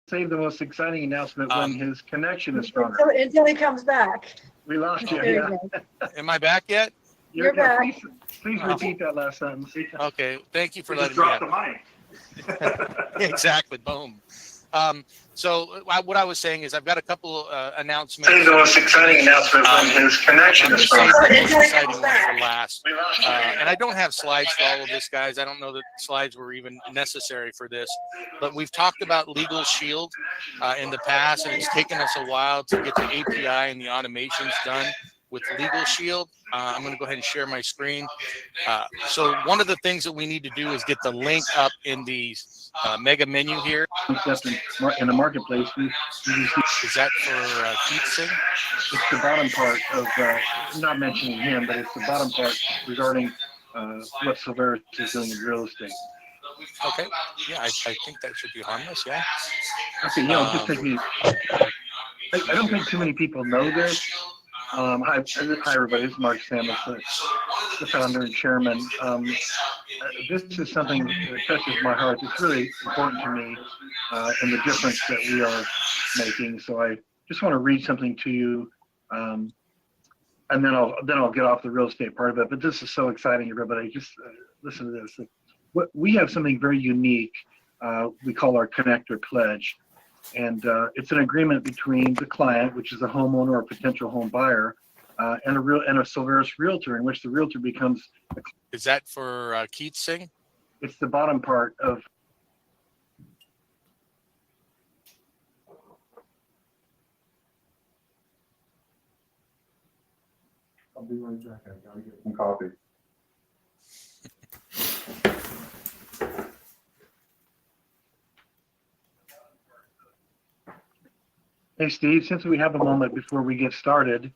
save the most exciting announcement when his connection is stronger. Until he comes back. We lost you. There Yeah. you go. Am I back yet? You're back. Please repeat that last sentence. Okay. Thank you for We just letting me dropped the mic. Exactly. Boom. What I was saying is I've got a couple announcements. Save the most exciting announcement when his connection is Save stronger. the most exciting one for last. And I don't have slides for all of this, guys. I don't know that slides were even necessary for this, but we've talked about Legal Shield in the past, and it's taken us a while to get the API and the automations done with Legal Shield. I'm going to go ahead and share my screen. So one of the things that we need to do is get the link up in the mega menu here. In the marketplace, Is that for Keith Singh? it's the bottom part of, not mentioning him, but it's the bottom part regarding what Solveres is doing in real estate. Okay. Yeah, I think that should be harmless. Yeah. Okay, just take me. I don't think too many people know this. Hi, everybody. This is Mark Samus, the founder and chairman. This is something that touches my heart. It's really important to me and the difference that we are making. So I just want to read something to you, and then I'll get off the real estate part of it. But this is so exciting, everybody. Just listen to this. We have something very unique. We call our Connector Pledge. And it's an agreement between the client, which is a homeowner or potential home buyer, and a Solveres realtor, in which the realtor becomes. Is that for Keith Singh? It's the bottom part of. I'll be right back. I gotta get some coffee. Hey, Steve, since we have a moment before we get started,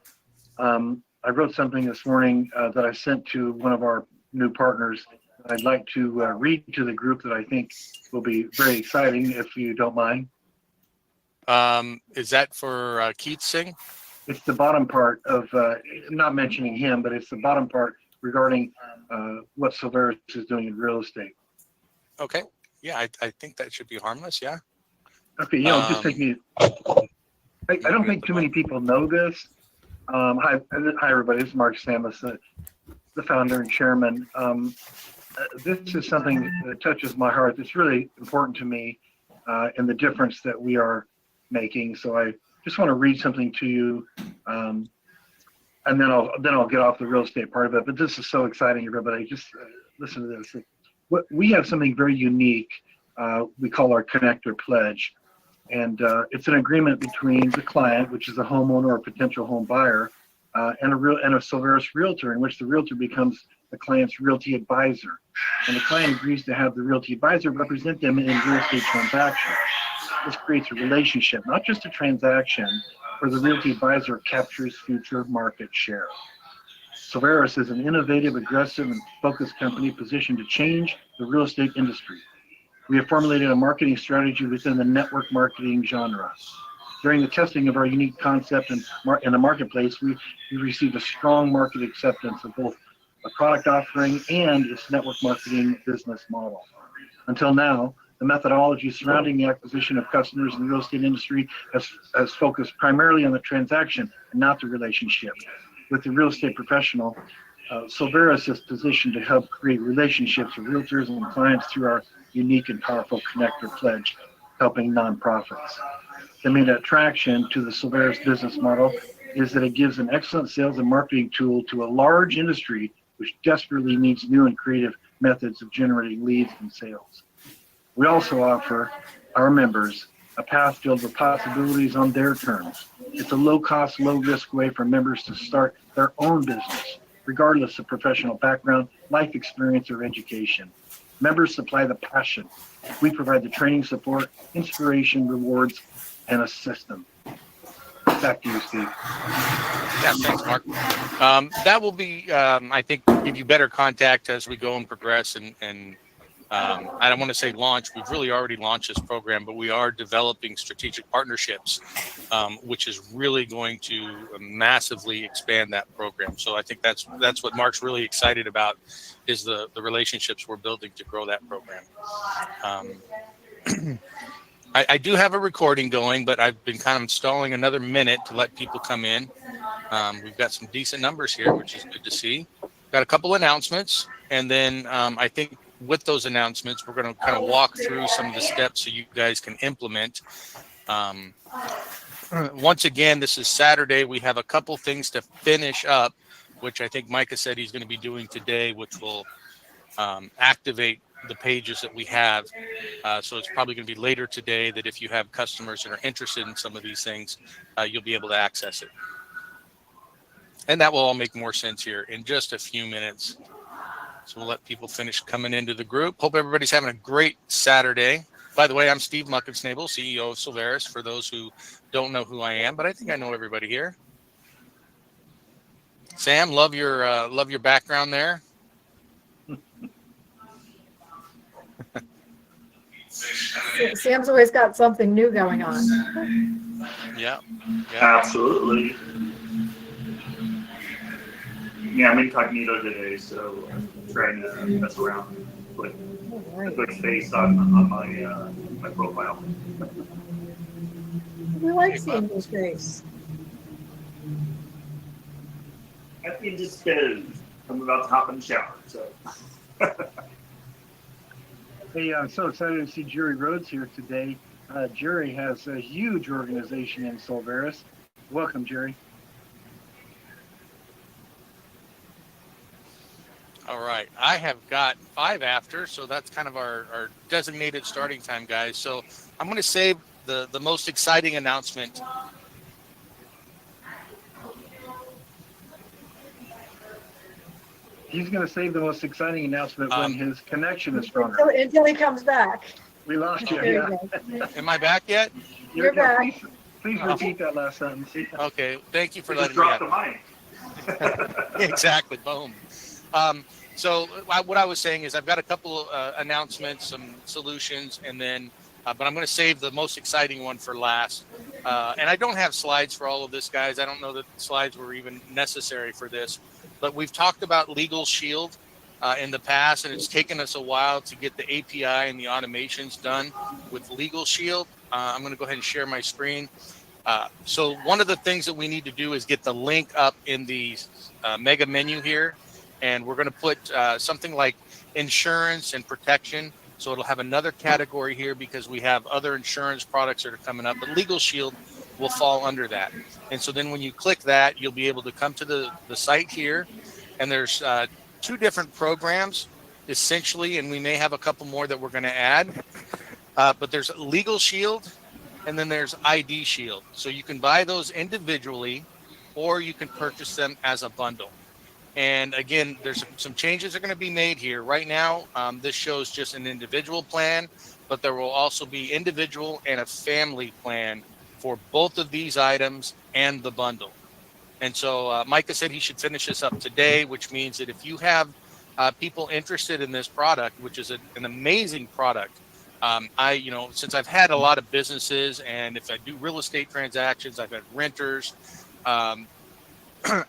I wrote something this morning that I sent to one of our new partners. I'd like to read to the group that I think will be very exciting, if you don't mind. Is that for Keith Singh? It's the bottom part of, not mentioning him, but it's the bottom part regarding what Solveres is doing in real estate. Okay. Yeah, I think that should be harmless. Yeah. Okay, just take me. I don't think too many people know this. Hi, everybody. This is Mark Samus, the founder and chairman. This is something that touches my heart. It's really important to me and the difference that we are making. So I just want to read something to you, and then I'll get off the real estate part of it. But this is so exciting, everybody. Just listen to this. We have something very unique. We call our Connector Pledge. And it's an agreement between the client, which is a homeowner or potential home buyer, and a Solveres realtor, in which the realtor becomes the client's realty advisor. And the client agrees to have the realty advisor represent them in real estate transactions. This creates a relationship, not just a transaction, where the realty advisor captures future market share. Solveres is an innovative, aggressive, and focused company positioned to change the real estate industry. We have formulated a marketing strategy within the network marketing genre. During the testing of our unique concept in the marketplace, we received a strong market acceptance of both a product offering and its network marketing business model. Until now, the methodology surrounding the acquisition of customers in the real estate industry has focused primarily on the transaction and not the relationship. With the real estate professional, Solveres is positioned to help create relationships with realtors and clients through our unique and powerful Connector Pledge, helping nonprofits. The main attraction to the Solveres business model is that it gives an excellent sales and marketing tool to a large industry which desperately needs new and creative methods of generating leads and sales. We also offer our members a path filled with possibilities on their terms. It's a low-cost, low-risk way for members to start their own business, regardless of professional background, life experience, or education. Members supply the passion. We provide the training support, inspiration, rewards, and a system. Back to you, Steve. Yeah, thanks, Mark. That will be, I think, give you better contact as we go and progress. And I don't want to say launch. We've really already launched this program, but we are developing strategic partnerships, which is really going to massively expand that program. So I think that's what Mark's really excited about, is the relationships we're building to grow that program. I do have a recording going, but I've been kind of stalling another minute to let people come in. We've got some decent numbers here, which is good to see. Got a couple announcements, and then I think with those announcements, we're going to kind of walk through some of the steps so you guys can implement. Um, Once again, this is Saturday. We have a couple things to finish up, which I think Micah said he's going to be doing today, which will activate the pages that we have. So it's probably going to be later today that if you have customers that are interested in some of these things, you'll be able to access it. And that will all make more sense here in just a few minutes. So we'll let people finish coming into the group. Hope everybody's having a great Saturday. By the way, I'm Steve Muckensnabel, CEO of Solveres, for those who don't know who I am, but I think I know everybody here. Sam, love your background there. Sam's always got something new going on. Yeah. Absolutely. Yeah, I'm incognito today, so I'm trying to mess around and put a good face on my profile. We like seeing his face. I think just because I'm about to hop in the shower, so. Hey, I'm so excited to see Jerry Rhodes here today. Jerry has a huge organization in Solveres. Welcome, Jerry. All right. I have got 5 after, so that's kind of our designated starting time, guys. So I'm going to save the most exciting announcement. He's going to save the most exciting announcement when his connection is stronger. Until he comes back. We lost you. There Yeah. you go. Am I back yet? You're back. Please repeat that last sentence. Okay. Thank you for Just letting me drop have the mic. Exactly. Boom. So what I was saying is I've got a couple announcements, some solutions, and then, but I'm going to save the most exciting one for last. And I don't have slides for all of this, guys. I don't know that slides were even necessary for this, but we've talked about Legal Shield in the past, and it's taken us a while to get the API and the automations done with Legal Shield. I'm going to go ahead and share my screen. So one of the things that we need to do is get the link up in the mega menu here. And we're going to put something like insurance and protection. So it'll have another category here because we have other insurance products that are coming up. But Legal Shield will fall under that. And so then when you click that, you'll be able to come to the site here. And there's 2 different programs, essentially. And we may have a couple more that we're going to add. But there's Legal Shield and then there's ID Shield. So you can buy those individually or you can purchase them as a bundle. And again, there's some changes that are going to be made here. Right now, this shows just an individual plan, but there will also be individual and a family plan for both of these items and the bundle. And so Micah said he should finish this up today, which means that if you have people interested in this product, which is an amazing product, since I've had a lot of businesses and if I do real estate transactions, I've had renters,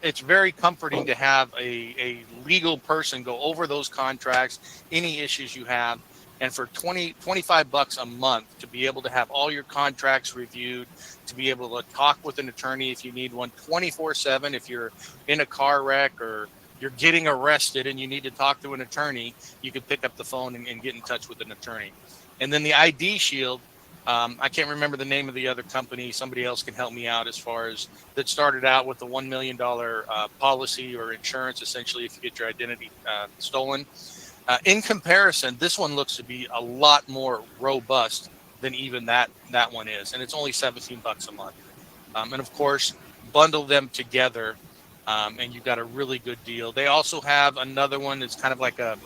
it's very comforting to have a legal person go over those contracts, any issues you have, and for $25 a month to be able to have all your contracts reviewed, to be able to talk with an attorney if you need one 24/7, if you're in a car wreck or you're getting arrested and you need to talk to an attorney, you can pick up the phone and get in touch with an attorney. And then the ID Shield, I can't remember the name of the other company. Somebody else can help me out as far as that started out with the $1 million policy or insurance, essentially, if you get your identity stolen. In comparison, this one looks to be a lot more robust than even that one is. And it's only $17 a month. And of course, bundle them together and you've got a really good deal. They also have another one that's kind of like a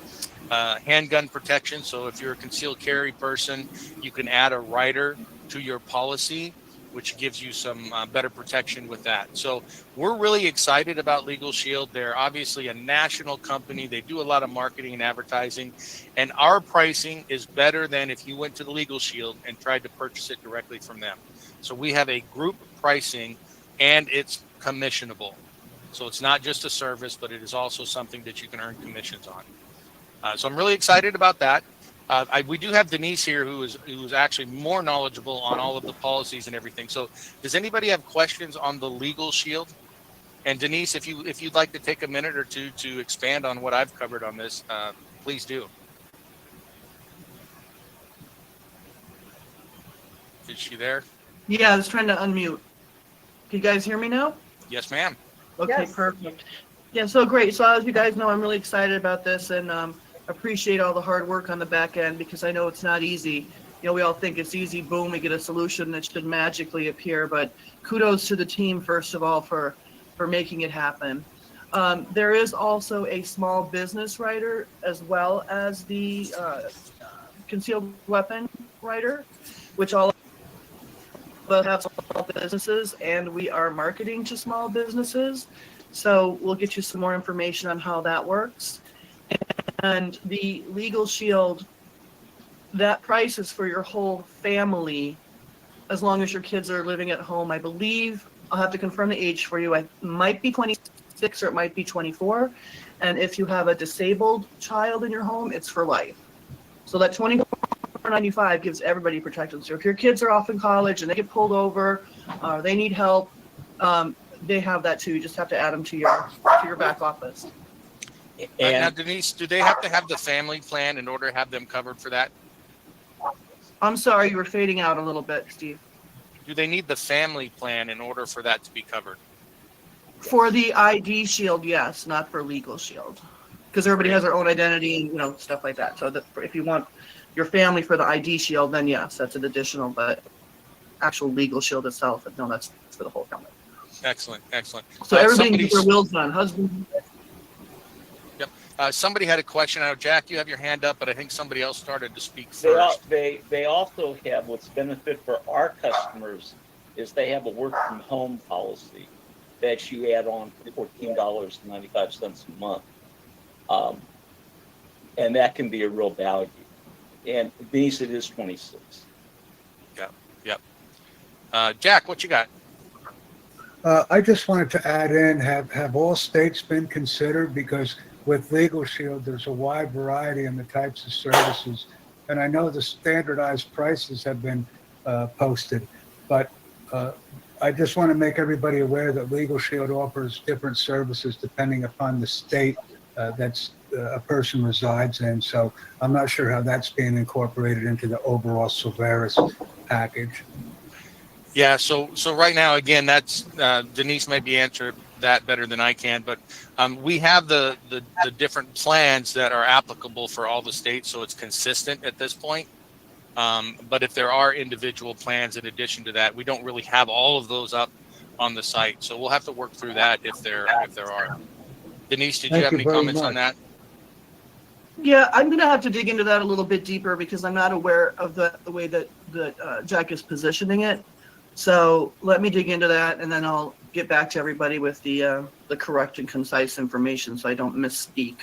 handgun protection. So if you're a concealed carry person, you can add a rider to your policy, which gives you some better protection with that. So we're really excited about Legal Shield. They're obviously a national company. They do a lot of marketing and advertising, and our pricing is better than if you went to the Legal Shield and tried to purchase it directly from them. So we have a group pricing and it's commissionable. So it's not just a service, but it is also something that you can earn commissions on. So I'm really excited about that. We do have Denise here, who is actually more knowledgeable on all of the policies and everything. So, does anybody have questions on the legal shield? And Denise, if you'd like to take a minute or two to expand on what I've covered on this, please do. Is she there? Yeah, I was trying to unmute. Can you guys hear me now? Yes, ma'am. Okay, Yes. perfect. Yeah, so great. So as you guys know, I'm really excited about this and appreciate all the hard work on the back end because I know it's not easy. You know, we all think it's easy, boom, we get a solution that should magically appear, but kudos to the team, first of all, for making it happen. There is also a small business writer as well as the concealed weapon writer, which all of us have small businesses, and we are marketing to small businesses. So we'll get you some more information on how that works. And the Legal Shield, that price is for your whole family, as long as your kids are living at home. I believe, I'll have to confirm the age for you. It might be 26 or it might be 24. And if you have a disabled child in your home, it's for life. So that $24.95 gives everybody protection. So if your kids are off in college and they get pulled over, or they need help, they have that too. You just have to add them to your back office. Now, Denise, do they have to have the family plan in order to have them covered for that? I'm sorry, you were fading out a little bit, Steve. Do they need the family plan in order for that to be covered? For the ID Shield, yes, not for Legal Shield, because everybody has their own identity and stuff like that. So if you want your family for the ID Shield, then yes, that's an additional. But actual Legal Shield itself, no, that's for the whole family. Excellent, excellent. So everybody needs their wills done. Husband. Somebody had a question. I know, Jack, you have your hand up, but I think somebody else started to speak first. They also have what's benefit for our customers is they have a work from home policy that you add on for $14.95 a month. And that can be a real value. And these, it is 26. Yep. Jack, what you got? I just wanted to add in, have all states been considered? Because with Legal Shield, there's a wide variety in the types of services. And I know the standardized prices have been posted, but I just want to make everybody aware that Legal Shield offers different services depending upon the state that's a person resides in. So I'm not sure how that's being incorporated into the overall Solveres package. Yeah, so right now, again, that's Denise maybe answered that better than I can, but we have the different plans that are applicable for all the states, so it's consistent at this point. But if there are individual plans in addition to that, we don't really have all of those up on the site, so we'll have to work through that if there are. Denise, did you have any comments on that? Yeah, I'm going to have to dig into that a little bit deeper because I'm not aware of the way that Jack is positioning it. So let me dig into that, and then I'll get back to everybody with the correct and concise information so I don't misspeak.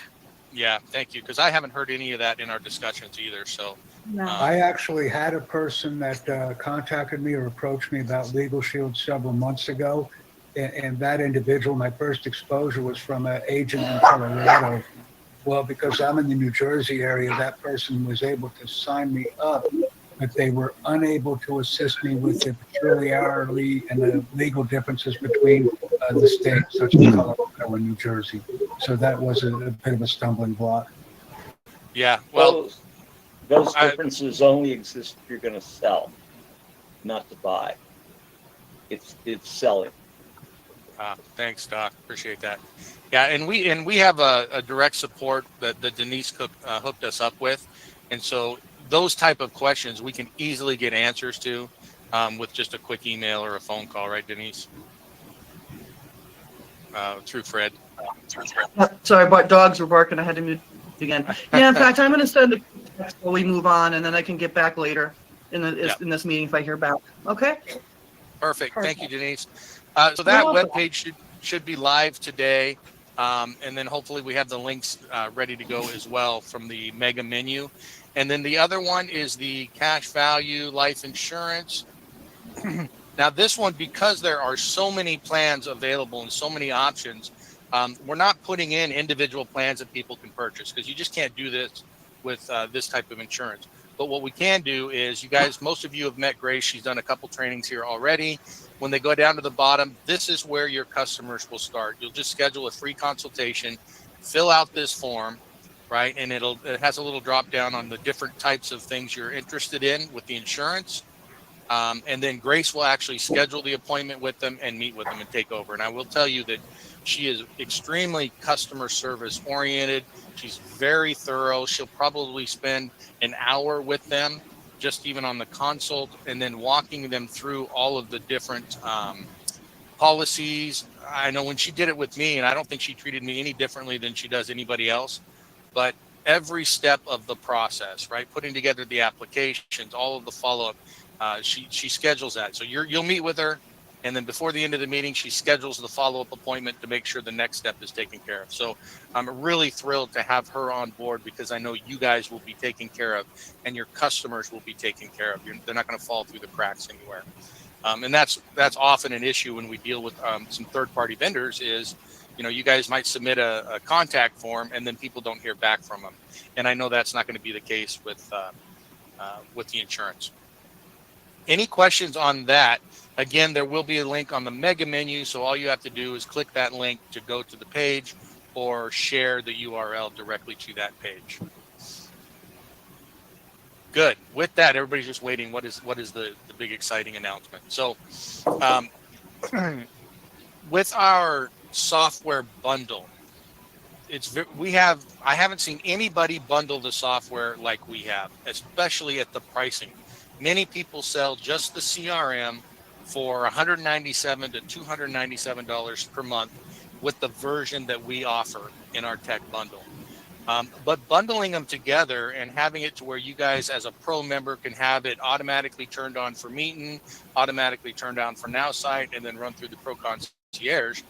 Yeah, thank you, because I haven't heard any of that in our discussions either. So No. I actually had a person that contacted me or approached me about Legal Shield several months ago. And that individual, my first exposure was from an agent in Colorado. Well, because I'm in the New Jersey area, that person was able to sign me up, but they were unable to assist me with the peculiarity and the legal differences between the states, such as Colorado and New Jersey. So that was a bit of a stumbling block. yeah, well, those differences only exist if you're going to sell, not to buy. It's selling. thanks, Doc. Appreciate that. Yeah, and we have a direct support that Denise hooked us up with, and so those type of questions we can easily get answers to with just a quick email or a phone call, right, Denise? Through Fred. Sorry, but dogs were barking. I had to mute again. Yeah, in fact, I'm going to send a text while we move on, and then I can get back later in this meeting if I hear back. Okay? Perfect. Thank you, Denise. So that webpage should be live today, and then hopefully we have the links ready to go as well from the mega menu. And then the other one is the cash value life insurance. Now this one, because there are so many plans available and so many options, we're not putting in individual plans that people can purchase because you just can't do this with this type of insurance. But what we can do is, you guys, most of you have met Grace. She's done a couple trainings here already. When they go down to the bottom, this is where your customers will start. You'll just schedule a free consultation, fill out this form, right? And it has a little drop down on the different types of things you're interested in with the insurance. And then Grace will actually schedule the appointment with them and meet with them and take over. And I will tell you that she is extremely customer service oriented. She's very thorough. She'll probably spend an hour with them, just even on the consult, and then walking them through all of the different policies. I know when she did it with me, and I don't think she treated me any differently than she does anybody else, but every step of the process, right? Putting together the applications, all of the follow-up, she schedules that. So you'll meet with her, and then before the end of the meeting, she schedules the follow-up appointment to make sure the next step is taken care of. So I'm really thrilled to have her on board, because I know you guys will be taken care of and your customers will be taken care of. They're not going to fall through the cracks anywhere. And that's often an issue when we deal with some third-party vendors is, you guys might submit a contact form and then people don't hear back from them. And I know that's not going to be the case with the insurance. Any questions on that? Again, there will be a link on the mega menu. So all you have to do is click that link to go to the page or share the URL directly to that page. Good. With that, everybody's just waiting. What is the big exciting announcement? So with our software bundle, I haven't seen anybody bundle the software like we have, especially at the pricing. Many people sell just the CRM for $197 to $297 per month with the version that we offer in our tech bundle. But bundling them together and having it to where you guys as a pro member can have it automatically turned on for Meeting, automatically turned on for NowSite, and then run through the Pro Concierge.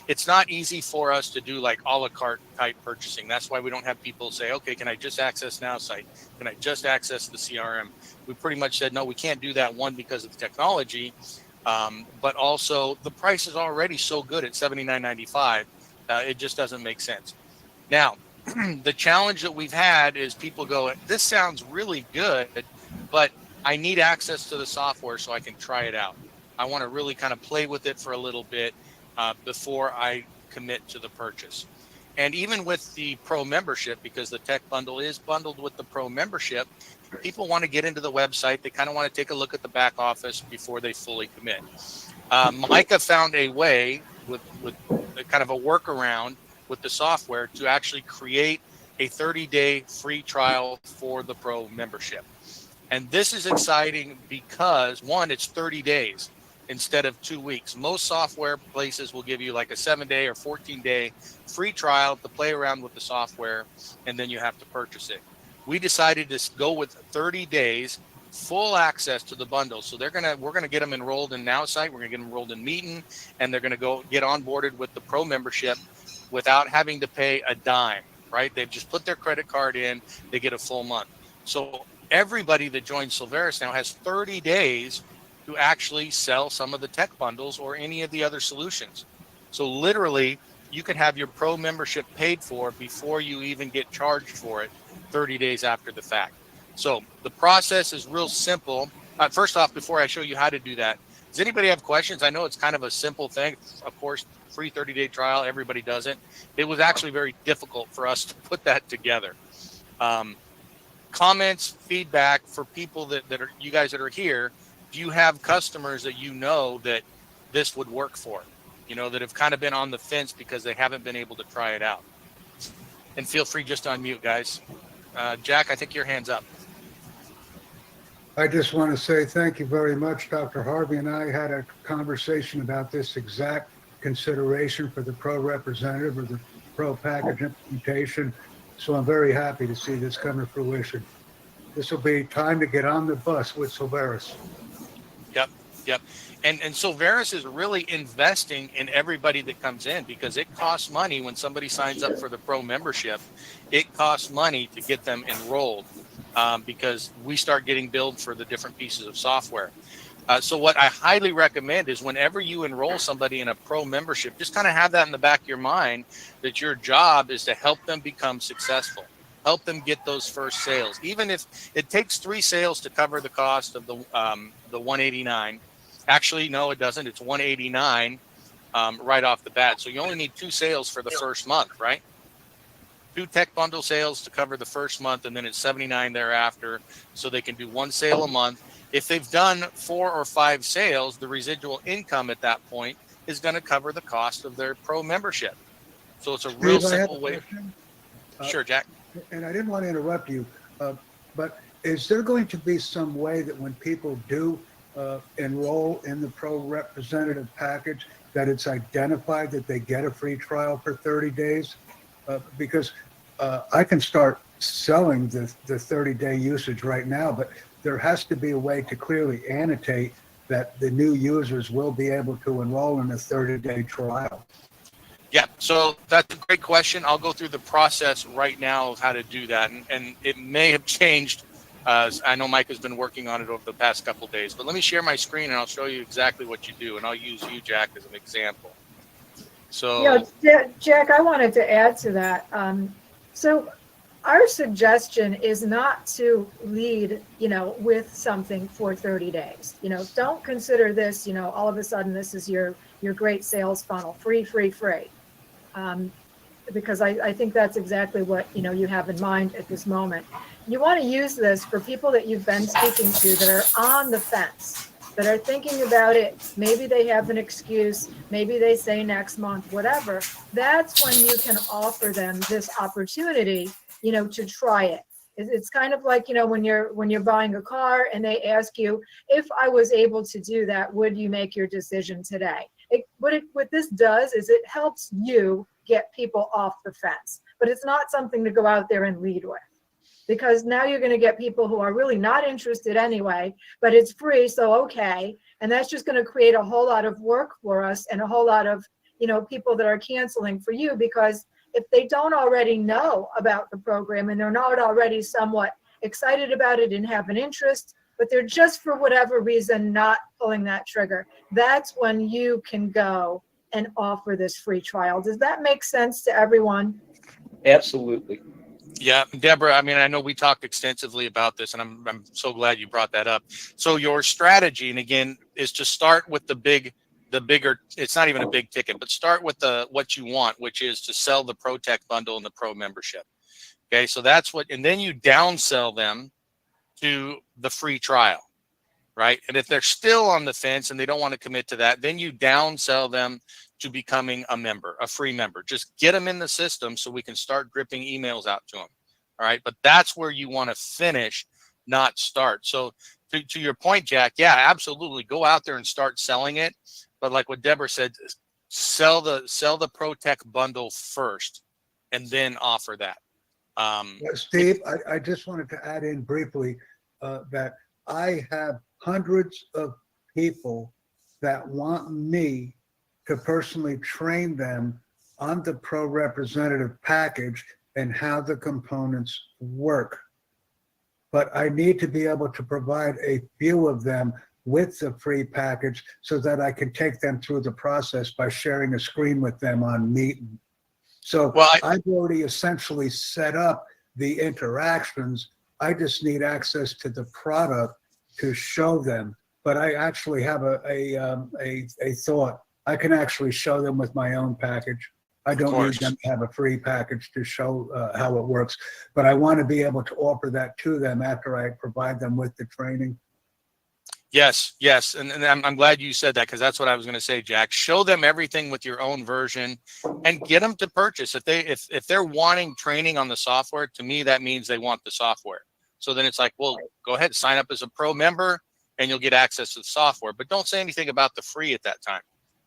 It's not easy for us to do like a la carte type purchasing. That's why we don't have people say, okay, can I just access NowSite? Can I just access the CRM? We pretty much said, no, we can't do that. One, because of the technology, but also the price is already so good at $79.95. It just doesn't make sense. Now, the challenge that we've had is people go, this sounds really good, but I need access to the software so I can try it out. I want to really kind of play with it for a little bit before I commit to the purchase. And even with the pro membership, because the tech bundle is bundled with the pro membership, people want to get into the website. They kind of want to take a look at the back office before they fully commit. Micah found a way with kind of a workaround with the software to actually create a 30-day free trial for the pro membership. And this is exciting because, one, it's 30 days instead of 2 weeks. Most software places will give you like a 7-day or 14-day free trial to play around with the software, and then you have to purchase it. We decided to go with 30 days, full access to the bundle. So we're gonna get them enrolled in NowSite, we're gonna get them enrolled in Meeting, and they're gonna go get onboarded with the pro membership without having to pay a dime, right? They've just put their credit card in, they get a full month. So everybody that joins Solveres now has 30 days to actually sell some of the tech bundles or any of the other solutions. So literally, you can have your pro membership paid for before you even get charged for it 30 days after the fact. So the process is real simple. First off, before I show you how to do that, does anybody have questions? I know it's kind of a simple thing. Of course, free 30-day trial, everybody does it. It was actually very difficult for us to put that together. Comments, feedback for people that are, you guys that are here, do you have customers that you know that this would work for, that have kind of been on the fence because they haven't been able to try it out? And feel free just to unmute, guys. Jack, I think your hand's up. I just want to say thank you very much. Dr. Harvey and I had a conversation about this exact consideration for the pro representative or the pro package implementation. So I'm very happy to see this come to fruition. This will be time to get on the bus with Solveres. Yep. And Solveres is really investing in everybody that comes in, because it costs money when somebody signs up for the pro membership. It costs money to get them enrolled because we start getting billed for the different pieces of software. So what I highly recommend is whenever you enroll somebody in a pro membership, just kind of have that in the back of your mind that your job is to help them become successful, help them get those first sales. Even if it takes 3 sales to cover the cost of the 189. Actually, no, it doesn't. It's 189 right off the bat. So you only need 2 sales for the first month, right? 2 tech bundle sales to cover the first month, and then it's 79 thereafter. So they can do 1 sale a month. If they've done 4 or 5 sales, the residual income at that point is going to cover the cost of their pro membership. So it's a real Steve, I have simple a way. question. Sure, Jack. And I didn't want to interrupt you, but is there going to be some way that when people do enroll in the pro representative package, that it's identified that they get a free trial for 30 days? Because I can start selling the 30-day usage right now, but there has to be a way to clearly annotate that the new users will be able to enroll in a 30-day trial. Yeah, so that's a great question. I'll go through the process right now of how to do that. And it may have changed. I know Mike has been working on it over the past couple of days. But let me share my screen and I'll show you exactly what you do. And I'll use you, Jack, as an example. So, Jack, I wanted to add to that. So our suggestion is not to lead, with something for 30 days. Don't consider this, all of a sudden this is your great sales funnel, free. Because I think that's exactly what, you have in mind at this moment. You want to use this for people that you've been speaking to that are on the fence, that are thinking about it. Maybe they have an excuse. Maybe they say next month, whatever. That's when you can offer them this opportunity, to try it. It's kind of like, when you're buying a car and they ask you, if I was able to do that, would you make your decision today? What this does is it helps you get people off the fence, but it's not something to go out there and lead with, because now you're going to get people who are really not interested anyway, but it's free. So, okay. And that's just going to create a whole lot of work for us and a whole lot of, people that are canceling for you, because if they don't already know about the program and they're not already somewhat excited about it and have an interest, but they're just for whatever reason not pulling that trigger, that's when you can go and offer this free trial. Does that make sense to everyone? Absolutely. yeah, Deborah, I know we talked extensively about this, and I'm so glad you brought that up. So your strategy, and again, is to start with the bigger, it's not even a big ticket, but start with what you want, which is to sell the Pro Tech bundle and the Pro membership. Okay, so that's what, and then you downsell them to the free trial, right? And if they're still on the fence and they don't want to commit to that, then you downsell them to becoming a member, a free member. Just get them in the system so we can start dripping emails out to them. All right, but that's where you want to finish, not start. So to your point, Jack, yeah, absolutely, go out there and start selling it. But like what Deborah said, sell the Pro Tech bundle first, and then offer that. Steve, I just wanted to add in briefly that I have hundreds of people that want me to personally train them on the pro representative package and how the components work. But I need to be able to provide a few of them with the free package so that I can take them through the process by sharing a screen with them on Meeting. So I've already essentially set up the interactions. I just need access to the product to show them. But I actually have a thought. I can actually show them with my own package. I don't need them to have a free package to show how it works. But I want to be able to offer that to them after I provide them with the training. Yes. And I'm glad you said that, because that's what I was going to say, Jack. Show them everything with your own version and get them to purchase. If they're wanting training on the software, to me, that means they want the software. So then it's like, well, go ahead, sign up as a pro member and you'll get access to the software. But don't say anything about the free at that time,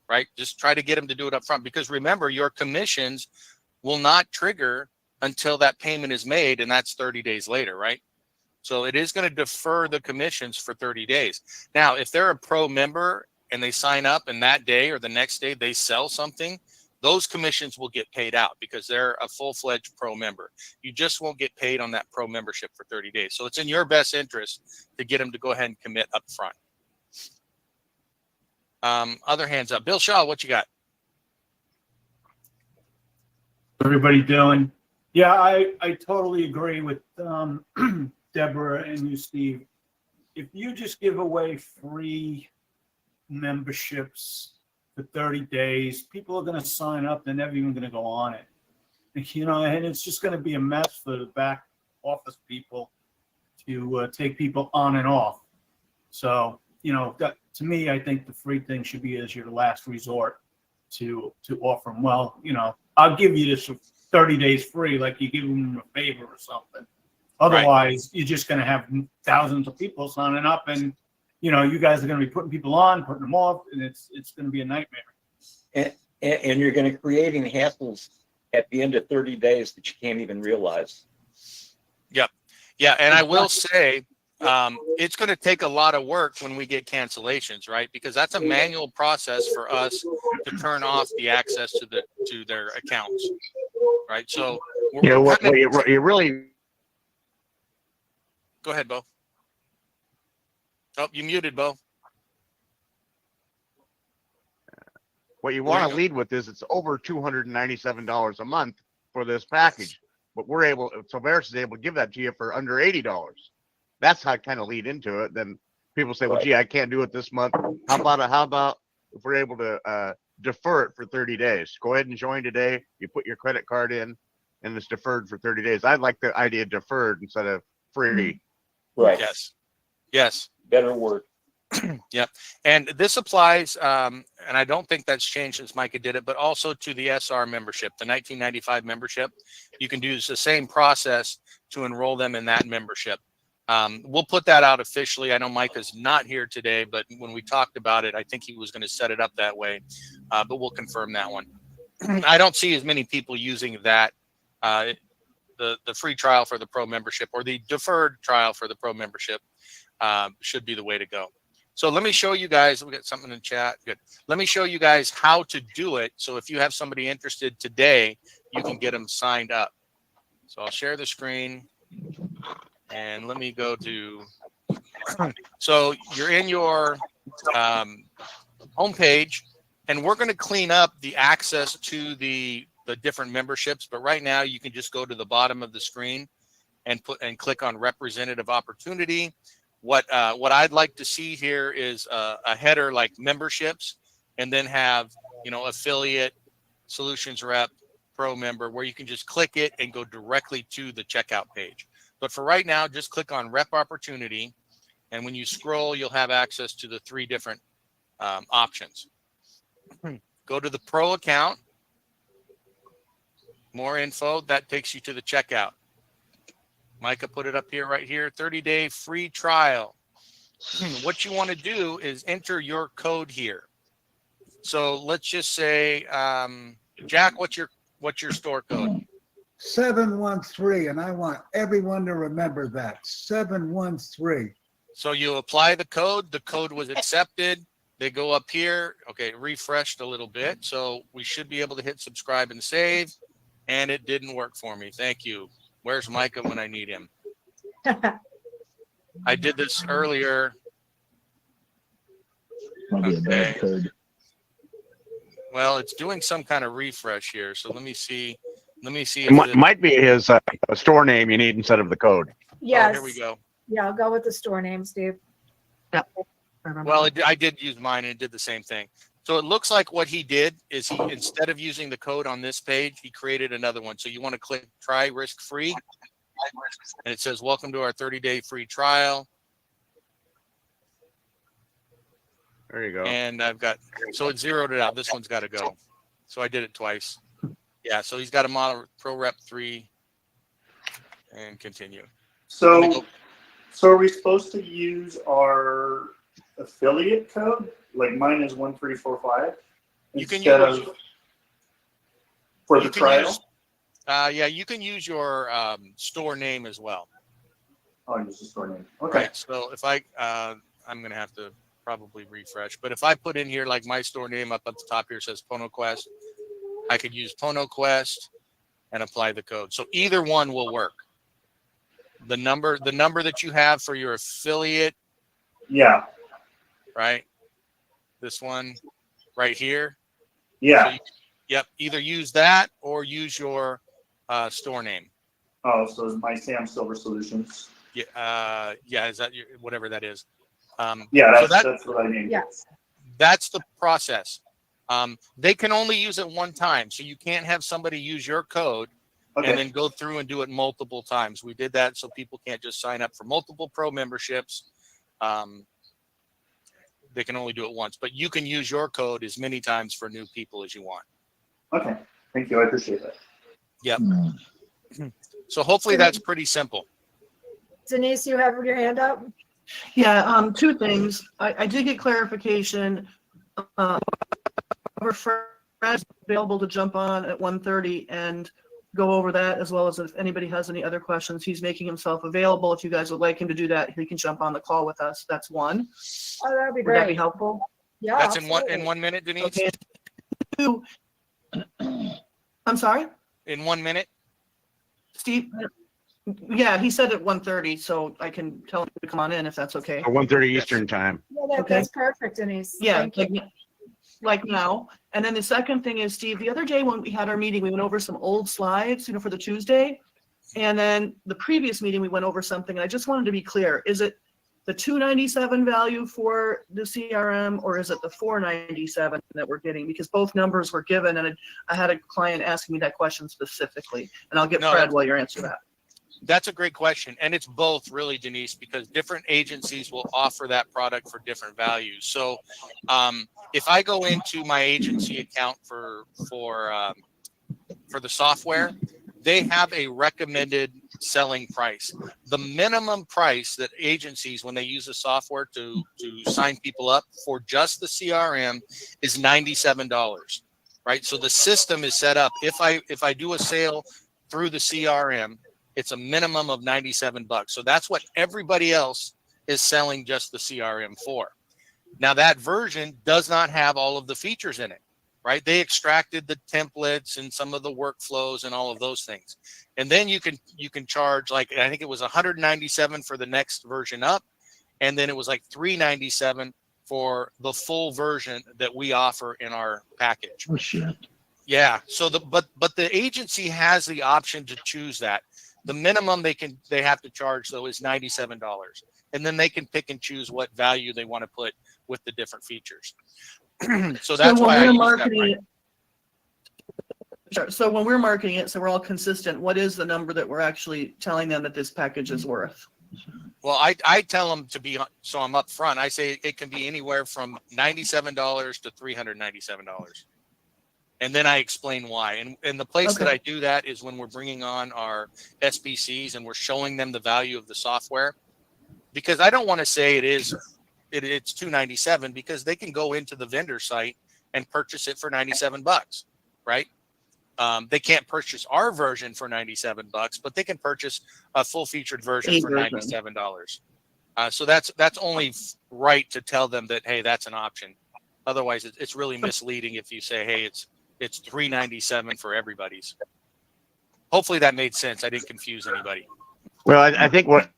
right? Just try to get them to do it up front, because remember, your commissions will not trigger until that payment is made, and that's 30 days later, right? So it is going to defer the commissions for 30 days. Now, if they're a pro member and they sign up and that day or the next day they sell something, those commissions will get paid out because they're a full-fledged pro member. You just won't get paid on that pro membership for 30 days. So it's in your best interest to get them to go ahead and commit up front. Other hands up. Bill Shaw, what you got? Everybody doing? Yeah, I totally agree with Deborah and you, Steve. If you just give away free memberships for 30 days, people are going to sign up. They're never even going to go on it. You know, and it's just going to be a mess for the back office people to take people on and off. So, you know, that, to me, I think the free thing should be as your last resort to offer them. Well, you know, I'll give you this 30 days free, like you give them a favor or something. Otherwise, you're just going to have thousands of people signing up, and you know, you guys are going to be putting people on, putting them off, and it's going to be a nightmare. And you're going to creating hassles at the end of 30 days that you can't even realize. Yep. Yeah. And I will say, it's going to take a lot of work when we get cancellations, right? Because that's a manual process for us to turn off the access to their accounts, right? So You know what you really go ahead, Bo. Oh, you muted, Bo. what you want to lead with is it's over $297 a month for this package, but Solveres is able to give that to you for under $80. That's how I kind of lead into it. Then people say, well, gee, I can't do it this month. How about if we're able to defer it for 30 days? Go ahead and join today. You put your credit card in and it's deferred for 30 days. I like the idea of deferred instead of free. Right. Yes. Yes. Better word. Yep. And this applies, and I don't think that's changed since Micah did it, but also to the SR membership, the 1995 membership. You can do the same process to enroll them in that membership. We'll put that out officially. I know Micah's not here today, but when we talked about it, I think he was going to set it up that way, but we'll confirm that one. I don't see as many people using that, the free trial for the pro membership or the deferred trial for the pro membership should be the way to go. So let me show you guys, we got something in chat. Good. Let me show you guys how to do it. So if you have somebody interested today, you can get them signed up. So I'll share the screen and let me go to, so you're in your homepage and we're going to clean up the access to the different memberships. But right now you can just go to the bottom of the screen and click on representative opportunity. What I'd like to see here is a header like memberships, and then have, you know, affiliate, solutions rep, pro member, where you can just click it and go directly to the checkout page. But for right now, just click on rep opportunity, and when you scroll, you'll have access to the 3 different options. Go to the pro account, more info, that takes you to the checkout. Micah put it up here, right here, 30-day free trial. What you want to do is enter your code here. So let's just say, Jack, what's your store code? 713, and I want everyone to remember that. 713. So you apply the code. The code was accepted. They go up here. Okay, refreshed a little bit. So we should be able to hit subscribe and save. And it didn't work for me. Thank you. Where's Micah when I need him? I did this earlier. Okay. Well, it's doing some kind of refresh here. So let me see. It might be his store name you need instead of the code. Yes. Oh, here we go. Yeah, I'll go with the store name, Steve. Well, I did use mine and it did the same thing. So it looks like what he did is he, instead of using the code on this page, he created another one. So you want to click try risk free. And it says, welcome to our 30-day free trial. There you go. And so it zeroed it out. This one's got to go. So I did it twice. Yeah. So he's got a model pro rep 3 and continue. So are we supposed to use our affiliate code? Like mine is 1345. You can instead use of for the trial. Yeah, you can use your store name as well. Oh, use the store name. Okay. Right. So if I'm gonna have to probably refresh, but if I put in here like my store name up at the top here says Pono Quest, I could use Pono Quest and apply the code. So either one will work. The number that you have for your affiliate. Yeah. Right. This one right here. Yeah. So yep. Either use that or use your store name? Oh, so it's my Sam Silver Solutions. Yeah, is that whatever that is? Yeah, so that's what I named. Yes. that's the process. They can only use it one time, so you can't have somebody use your code Okay. and then go through and do it multiple times. We did that so people can't just sign up for multiple pro memberships. They can only do it once, but you can use your code as many times for new people as you want. Okay. Thank you. I appreciate that. Yep. So hopefully that's pretty simple. Denise, you have your hand up? Yeah, two things. I did get clarification. Fred is available to jump on at 1:30 and go over that, as well as if anybody has any other questions. He's making himself available. If you guys would like him to do that, he can jump on the call with us. That's one. Oh, that'd be Would that be great. helpful? Yeah. That's absolutely. in 1 minute, Denise. Okay. Two. I'm sorry, In 1 minute. Steve? Yeah, he said at 1:30, so I can tell him to come on in if that's okay. 1:30 Eastern time. Yeah, Okay. that's perfect, Denise. Yeah, Thank you. like now. And then the second thing is, Steve, the other day when we had our meeting, we went over some old slides, for the Tuesday. And then the previous meeting, we went over something, and I just wanted to be clear. Is it the 297 value for the CRM, or is it the 497 that we're getting? Because both numbers were given, and I had a client asking me that question specifically. And I'll get No, Fred while you answer that. That's a great question. And it's both really, Denise, because different agencies will offer that product for different values. So if I go into my agency account for the software, they have a recommended selling price. The minimum price that agencies, when they use the software to sign people up for just the CRM, is $97, right? So the system is set up. If I do a sale through the CRM, it's a minimum of $97. So that's what everybody else is selling just the CRM for. Now that version does not have all of the features in it, right? They extracted the templates and some of the workflows and all of those things. And then you can charge, like, I think it was $197 for the next version up. And then it was like $397 for the full version that we offer in our package. Oh, shit. Yeah. So but the agency has the option to choose that. The minimum they have to charge though is $97, and then they can pick and choose what value they want to put with the different features. So that's why I use that price. Sure. So when we're marketing it, so we're all consistent, what is the number that we're actually telling them that this package is worth? Well, I tell them to be, so I'm up front. I say it can be anywhere from $97 to $397. And then I explain why. And the place that I do that is when we're bringing on our SBCs and we're showing them the value of the software, because I don't want to say it's $297, because they can go into the vendor site and purchase it for $97, right? They can't purchase our version for $97, but they can purchase a full featured version for $97. So that's only right to tell them that, hey, that's an option. Otherwise, it's really misleading if you say, hey, it's $397 for everybody's. Hopefully that made sense. I didn't confuse anybody. Well, I think what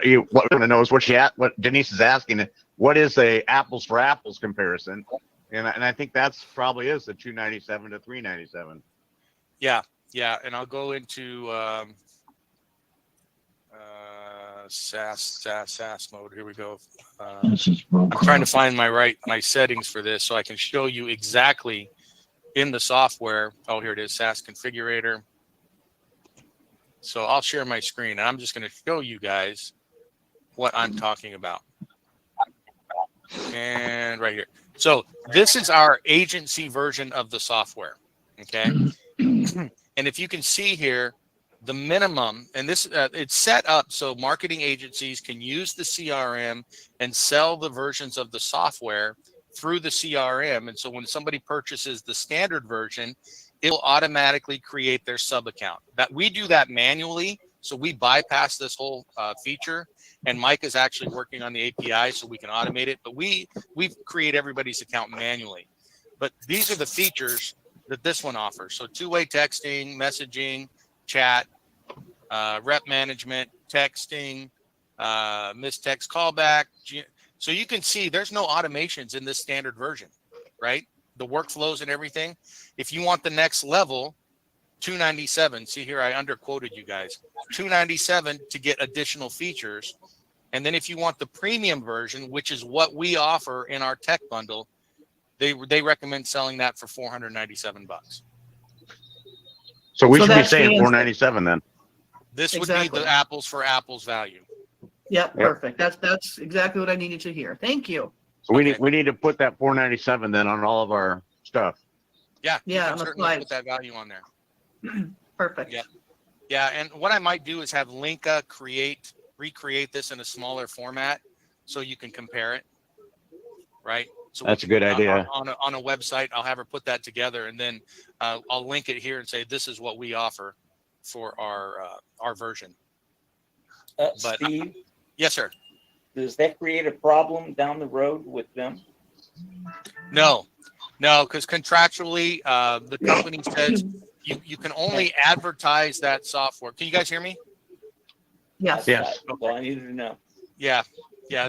we want to know is what Denise is asking. What is a apples for apples comparison? And I think that's probably is the 297 to 397. Yeah. And I'll go into SaaS mode. Here we go. I'm trying to find my settings for this so I can show you exactly in the software. Oh, here it is, SaaS configurator. So I'll share my screen and I'm just going to show you guys what I'm talking about. And right here. So this is our agency version of the software. Okay. And if you can see here, the minimum, and this it's set up so marketing agencies can use the CRM and sell the versions of the software through the CRM. And so when somebody purchases the standard version, it will automatically create their sub account. That we do that manually. So we bypass this whole feature, and Mike is actually working on the API so we can automate it. But we create everybody's account manually. But these are the features that this one offers. So two-way texting, messaging, chat, rep management, texting, missed text callback. So you can see there's no automations in this standard version, right? The workflows and everything. If you want the next level, $297. See here, I underquoted you guys. $297 to get additional features. And then if you want the premium version, which is what we offer in our tech bundle, they recommend selling that for $497. So we So should be that's saying the 497 then. This would Exactly. be the apples for apples value. Yep, perfect. That's exactly what I needed to hear. Thank you. So we Okay. need to put that 497 then on all of our stuff. Yeah, you Yeah, can on the certainly put slides. that value on there. Perfect. Yeah. Yeah, and what I might do is have Linka recreate this in a smaller format so you can compare it. Right? So That's a good idea. On a website, I'll have her put that together, and then I'll link it here and say this is what we offer for our version. But Steve, yes, sir. does that create a problem down the road with them? No, because contractually, the company says you can only advertise that software. Can you guys hear me? Yes. Yes. Well, I needed to know. Yeah.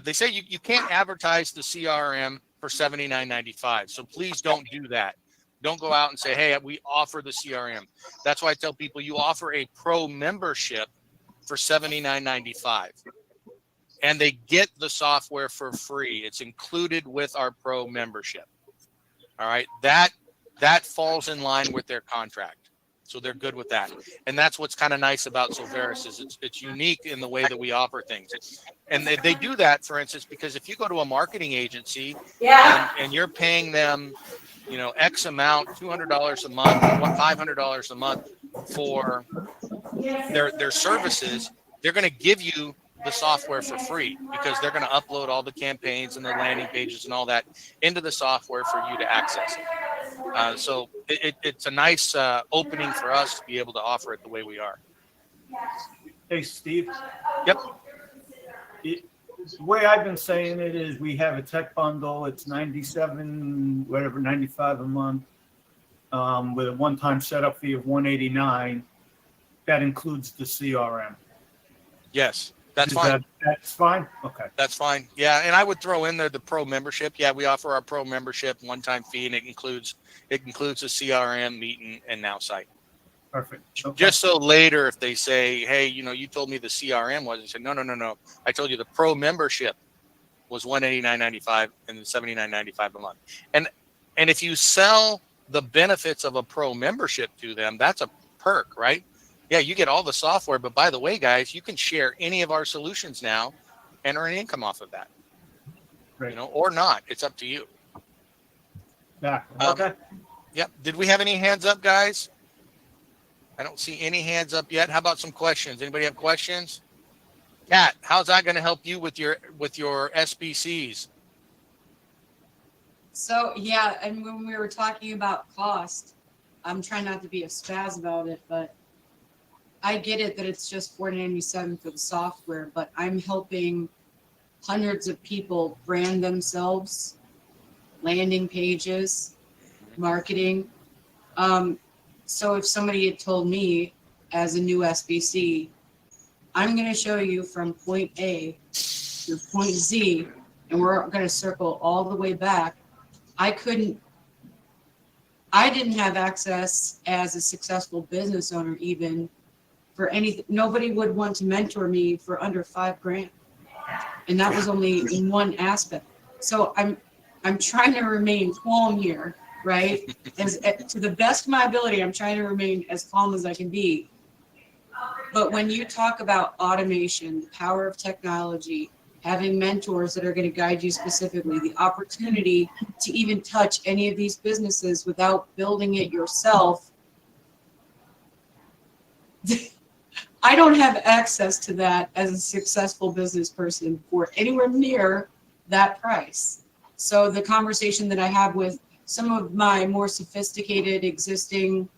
They say you can't advertise the CRM for $79.95. So please don't do that. Don't go out and say, hey, we offer the CRM. That's why I tell people you offer a pro membership for $79.95. And they get the software for free. It's included with our pro membership. All right. That falls in line with their contract. So they're good with that. And that's what's kind of nice about Solveres is it's unique in the way that we offer things. And they do that, for instance, because if you go to a marketing agency and you're paying them, X amount, $200 a month, $500 a month for their services, they're going to give you the software for free because they're going to upload all the campaigns and the landing pages and all that into the software for you to access it. So it's a nice opening for us to be able to offer it the way we are. Hey, Steve. Yep. The way I've been saying it is we have a tech bundle. It's 95 a month with a one-time setup fee of $189. That includes the CRM. Yes, that's fine. That's fine? Okay. That's fine. Yeah, and I would throw in there the pro membership. Yeah, we offer our pro membership one-time fee, and it includes the CRM, Meet, and Now site. Perfect. Okay. Just so later, if they say, hey, you told me the CRM was, I said, no. I told you the pro membership was $189.95 and $79.95 a month. And if you sell the benefits of a pro membership to them, that's a perk, right? Yeah, you get all the software, but by the way, guys, you can share any of our solutions now and earn income off of that, Right. or not. It's up to you. Yeah. Okay. Yep. Did we have any hands up, guys? I don't see any hands up yet. How about some questions? Anybody have questions? Kat, how's that going to help you with your SBCs? So, yeah, and when we were talking about cost, I'm trying not to be a spaz about it, but I get it that it's just $497 for the software, but I'm helping hundreds of people brand themselves, landing pages, marketing. So if somebody had told me as a new SBC, I'm going to show you from point A to point Z, and we're going to circle all the way back, I didn't have access as a successful business owner even for anything. Nobody would want to mentor me for under $5,000. And that was only in one aspect. So I'm trying to remain calm here, right? To the best of my ability, I'm trying to remain as calm as I can be. But when you talk about automation, the power of technology, having mentors that are going to guide you specifically, the opportunity to even touch any of these businesses without building it yourself, I don't have access to that as a successful business person for anywhere near that price. So the conversation that I have with some of my more sophisticated existing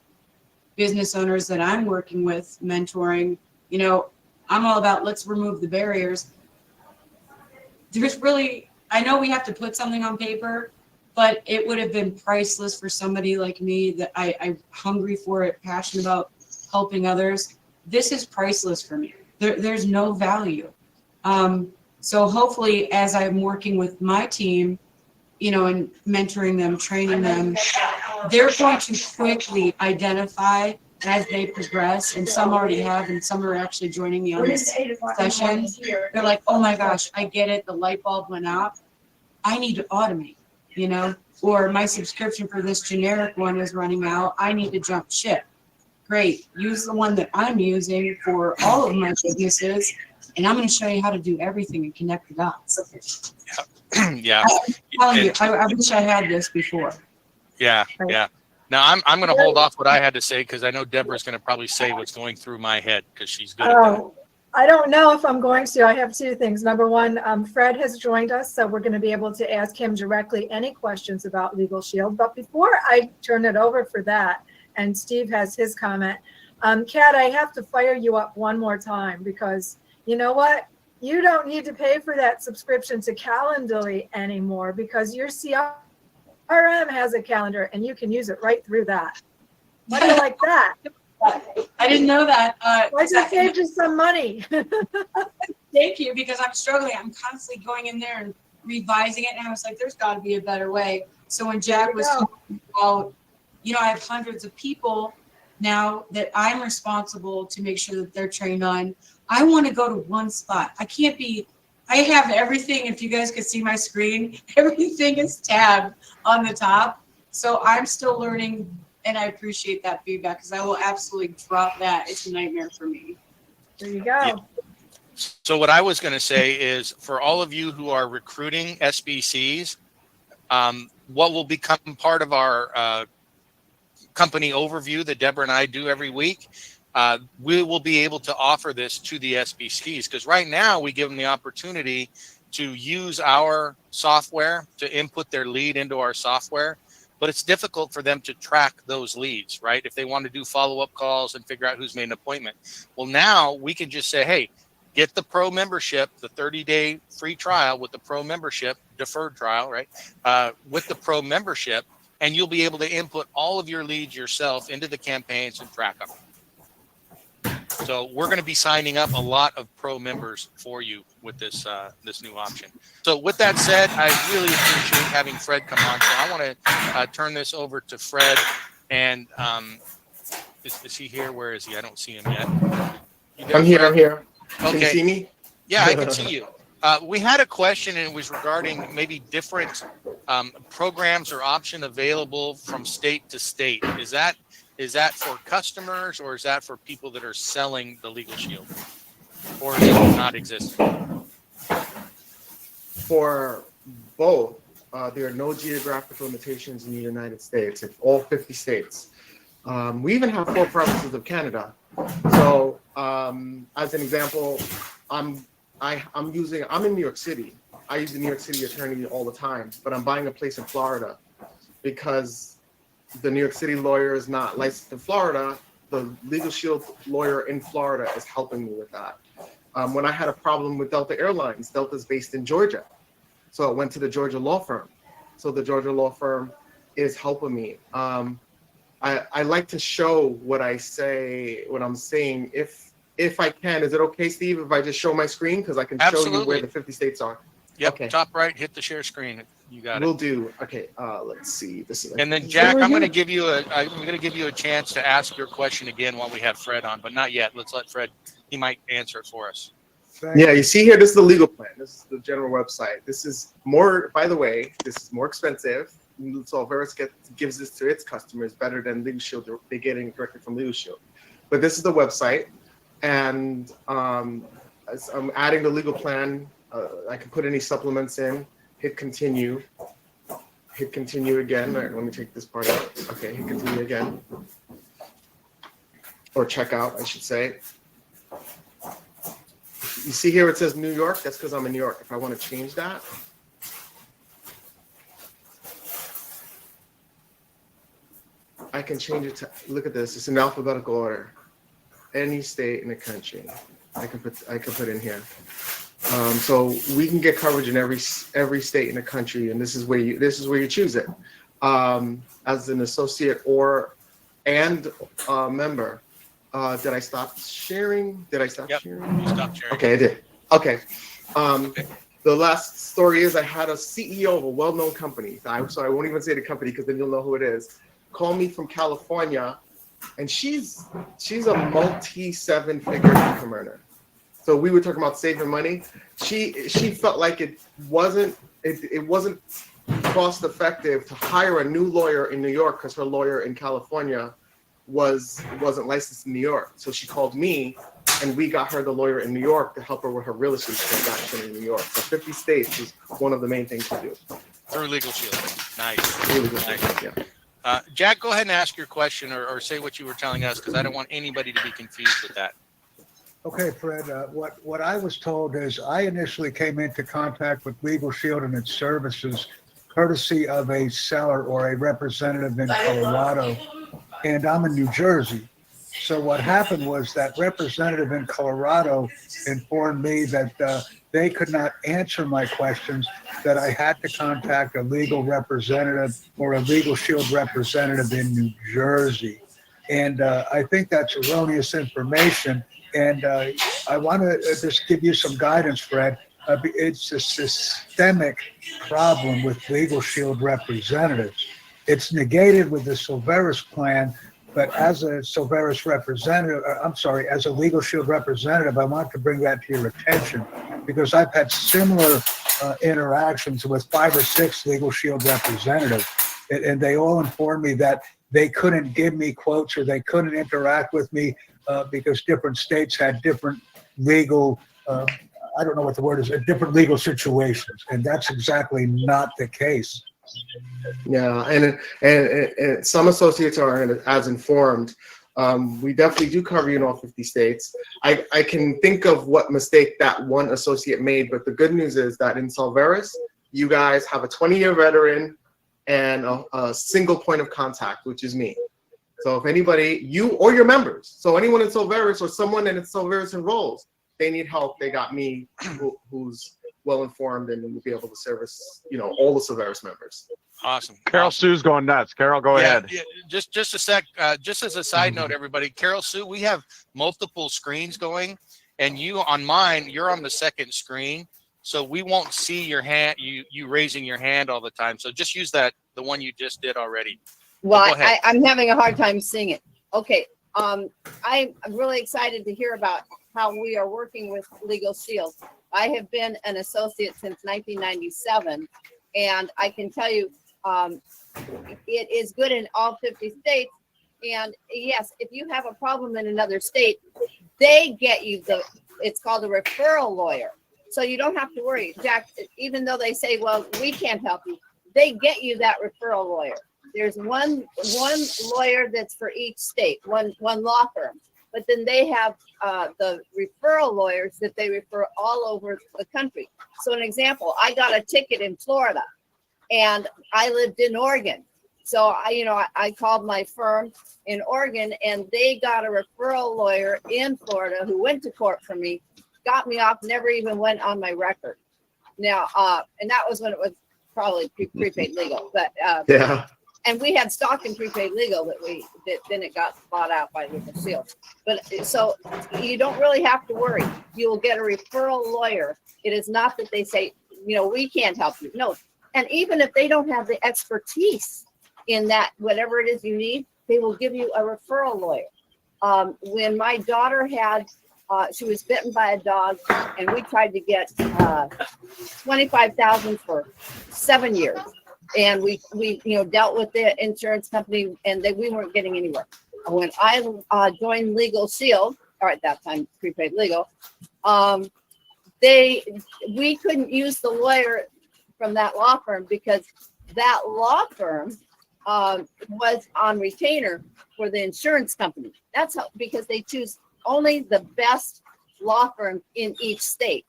business owners that I'm working with, mentoring, I'm all about let's remove the barriers. I know we have to put something on paper, but it would have been priceless for somebody like me that I'm hungry for it, passionate about helping others. This is priceless for me. There's no value. So hopefully as I'm working with my team, and mentoring them, training them, they're going to quickly identify as they progress, and some already have, and some are actually joining me on this session. They're like, oh my gosh, I get it. The light bulb went off. I need to automate, you know, or my subscription for this generic one is running out. I need to jump ship. Great. Use the one that I'm using for all of my businesses, and I'm going to show you how to do everything and connect the dots. Yeah. I'm telling you, I wish I had this before. Yeah. Yeah. Now I'm going to hold off what I had to say because I know Deborah's going to probably say what's going through my head because she's good at that. Oh, I don't know if I'm going to. I have two things. Number one, Fred has joined us, so we're going to be able to ask him directly any questions about Legal Shield. But before I turn it over for that, and Steve has his comment, Kat, I have to fire you up one more time because you know what? You don't need to pay for that subscription to Calendly anymore because your CRM has a calendar and you can use it right through that. How do you like that? I didn't know that. I just saved you some money. Thank you, because I'm struggling. I'm constantly going in there and revising it, and I was like, there's got to be a better way. So when Jack was talking about, you know, I have hundreds of people now that I'm responsible to make sure that they're trained on. I want to go to one spot. I can't be, I have everything. If you guys could see my screen, everything is tabbed on the top. So I'm still learning, and I appreciate that feedback because I will absolutely drop that. It's a nightmare for me. There you go. Yeah. So what I was going to say is for all of you who are recruiting SBCs, what will become part of our company overview that Deborah and I do every week, we will be able to offer this to the SBCs because right now we give them the opportunity to use our software to input their lead into our software, but it's difficult for them to track those leads, right? If they want to do follow-up calls and figure out who's made an appointment. Well, now we can just say, hey, get the pro membership, the 30-day free trial with the pro membership, deferred trial, right? With the pro membership, and you'll be able to input all of your leads yourself into the campaigns and track them. So we're going to be signing up a lot of pro members for you with this this new option. So with that said, I really appreciate having Fred come on. So I want to turn this over to Fred. And is he here? Where is he? I don't see him yet. I'm here. I'm here. Okay. Can you see me? Yeah, I can see you. We had a question, and it was regarding maybe different programs or option available from state to state. Is that for customers, or is that for people that are selling the Legal Shield, or does it not exist? For both, there are no geographic limitations in the United States. It's all 50 states. We even have 4 provinces of Canada. So, as an example, I'm in New York City. I use the New York City attorney all the time, but I'm buying a place in Florida because the New York City lawyer is not licensed in Florida. The Legal Shield lawyer in Florida is helping me with that. When I had a problem with Delta Airlines, Delta's based in Georgia. So I went to the Georgia law firm. So the Georgia law firm is helping me. I like to show what I say, what I'm saying. If I can, is it okay, Steve, if I just show my screen? Because I can show you where the 50 states are. Yep, okay. Top right, hit the share screen. You got it. Will do. Okay, let's see. This is. And then Jack, I'm going to give you a chance to ask your question again while we have Fred on, but not yet. Let's let Fred. He might answer it for us. Yeah, you see here, this is the legal plan. This is the general website. This is more, by the way, this is more expensive. Solveres gives this to its customers better than Legal Shield. They're getting directly from Legal Shield. But this is the website. And as I'm adding the legal plan, I can put any supplements in, hit continue again. All right, let me take this part out. Okay, hit continue again. Or check out, I should say. You see here it says New York, that's because I'm in New York. If I want to change that, I can change it to, look at this, it's in alphabetical order. Any state in the country, I can put in here. So we can get coverage in every state in the country, and this is where you choose it. As an associate and member. Did I stop sharing? Yep, sharing? You stopped sharing. Okay, I did. Okay. The last story is I had a CEO of a well-known company. So I won't even say the company because then you'll know who it is. Call me from California and she's a multi 7-figure income earner. So we were talking about saving money. She felt like it wasn't cost effective to hire a new lawyer in New York because her lawyer in California wasn't licensed in New York. So she called me, and we got her the lawyer in New York to help her with her real estate transaction in New York. So 50 states is one of the main things to do. Through Legal Shield. Nice. Really good. Nice. Yeah. Jack, go ahead and ask your question or say what you were telling us, because I don't want anybody to be confused with that. Okay, Fred, what I was told is I initially came into contact with Legal Shield and its services courtesy of a seller or a representative in Colorado, and I'm in New Jersey. So what happened was that representative in Colorado informed me that they could not answer my questions, that I had to contact a legal representative or a Legal Shield representative in New Jersey. And I think that's erroneous information. And I want to just give you some guidance, Fred. It's a systemic problem with Legal Shield representatives. It's negated with the Solveres plan, but as a Solveres representative, as a Legal Shield representative, I want to bring that to your attention because I've had similar interactions with 5 or 6 Legal Shield representatives, and they all informed me that they couldn't give me quotes or they couldn't interact with me because different states had different legal, I don't know what the word is, different legal situations. And that's exactly not the case. Yeah, and some associates aren't as informed. We definitely do cover you in all 50 states. I can think of what mistake that one associate made, but the good news is that in Solveres, you guys have a 20-year veteran and a single point of contact, which is me. So if anybody, you or your members, so anyone in Solveres or someone in Solveres enrolls, they need help, they got me who's well-informed and will be able to service, all the Solveres members. Awesome. Carol Sue's going nuts. Carol, go ahead. Yeah, just a sec. Just as a side note, everybody, Carol Sue, we have multiple screens going, and you on mine, you're on the second screen, so we won't see your hand, you raising your hand all the time. So just use the one you just did already. Well, I'm having a hard time seeing it. Okay. I'm really excited to hear about how we are working with Legal Shield. I have been an associate since 1997, and I can tell you it is good in all 50 states. And yes, if you have a problem in another state, they get you it's called a referral lawyer. So you don't have to worry, Jack, even though they say, well, we can't help you, they get you that referral lawyer. There's one lawyer that's for each state, one law firm, but then they have the referral lawyers that they refer all over the country. So an example, I got a ticket in Florida and I lived in Oregon. So I called my firm in Oregon and they got a referral lawyer in Florida who went to court for me, got me off, never even went on my record. Now, and that was when it was probably prepaid legal, but yeah. And we had stock in prepaid legal that then it got bought out by Legal Shield. But so you don't really have to worry. You will get a referral lawyer. It is not that they say, we can't help you. No. And even if they don't have the expertise in that, whatever it is you need, they will give you a referral lawyer. When my daughter she was bitten by a dog and we tried to get $25,000 for 7 years. And we dealt with the insurance company and we weren't getting anywhere. When I joined Legal Shield, or at that time prepaid legal, we couldn't use the lawyer from that law firm because that law firm was on retainer for the insurance company. That's because they choose only the best law firm in each state.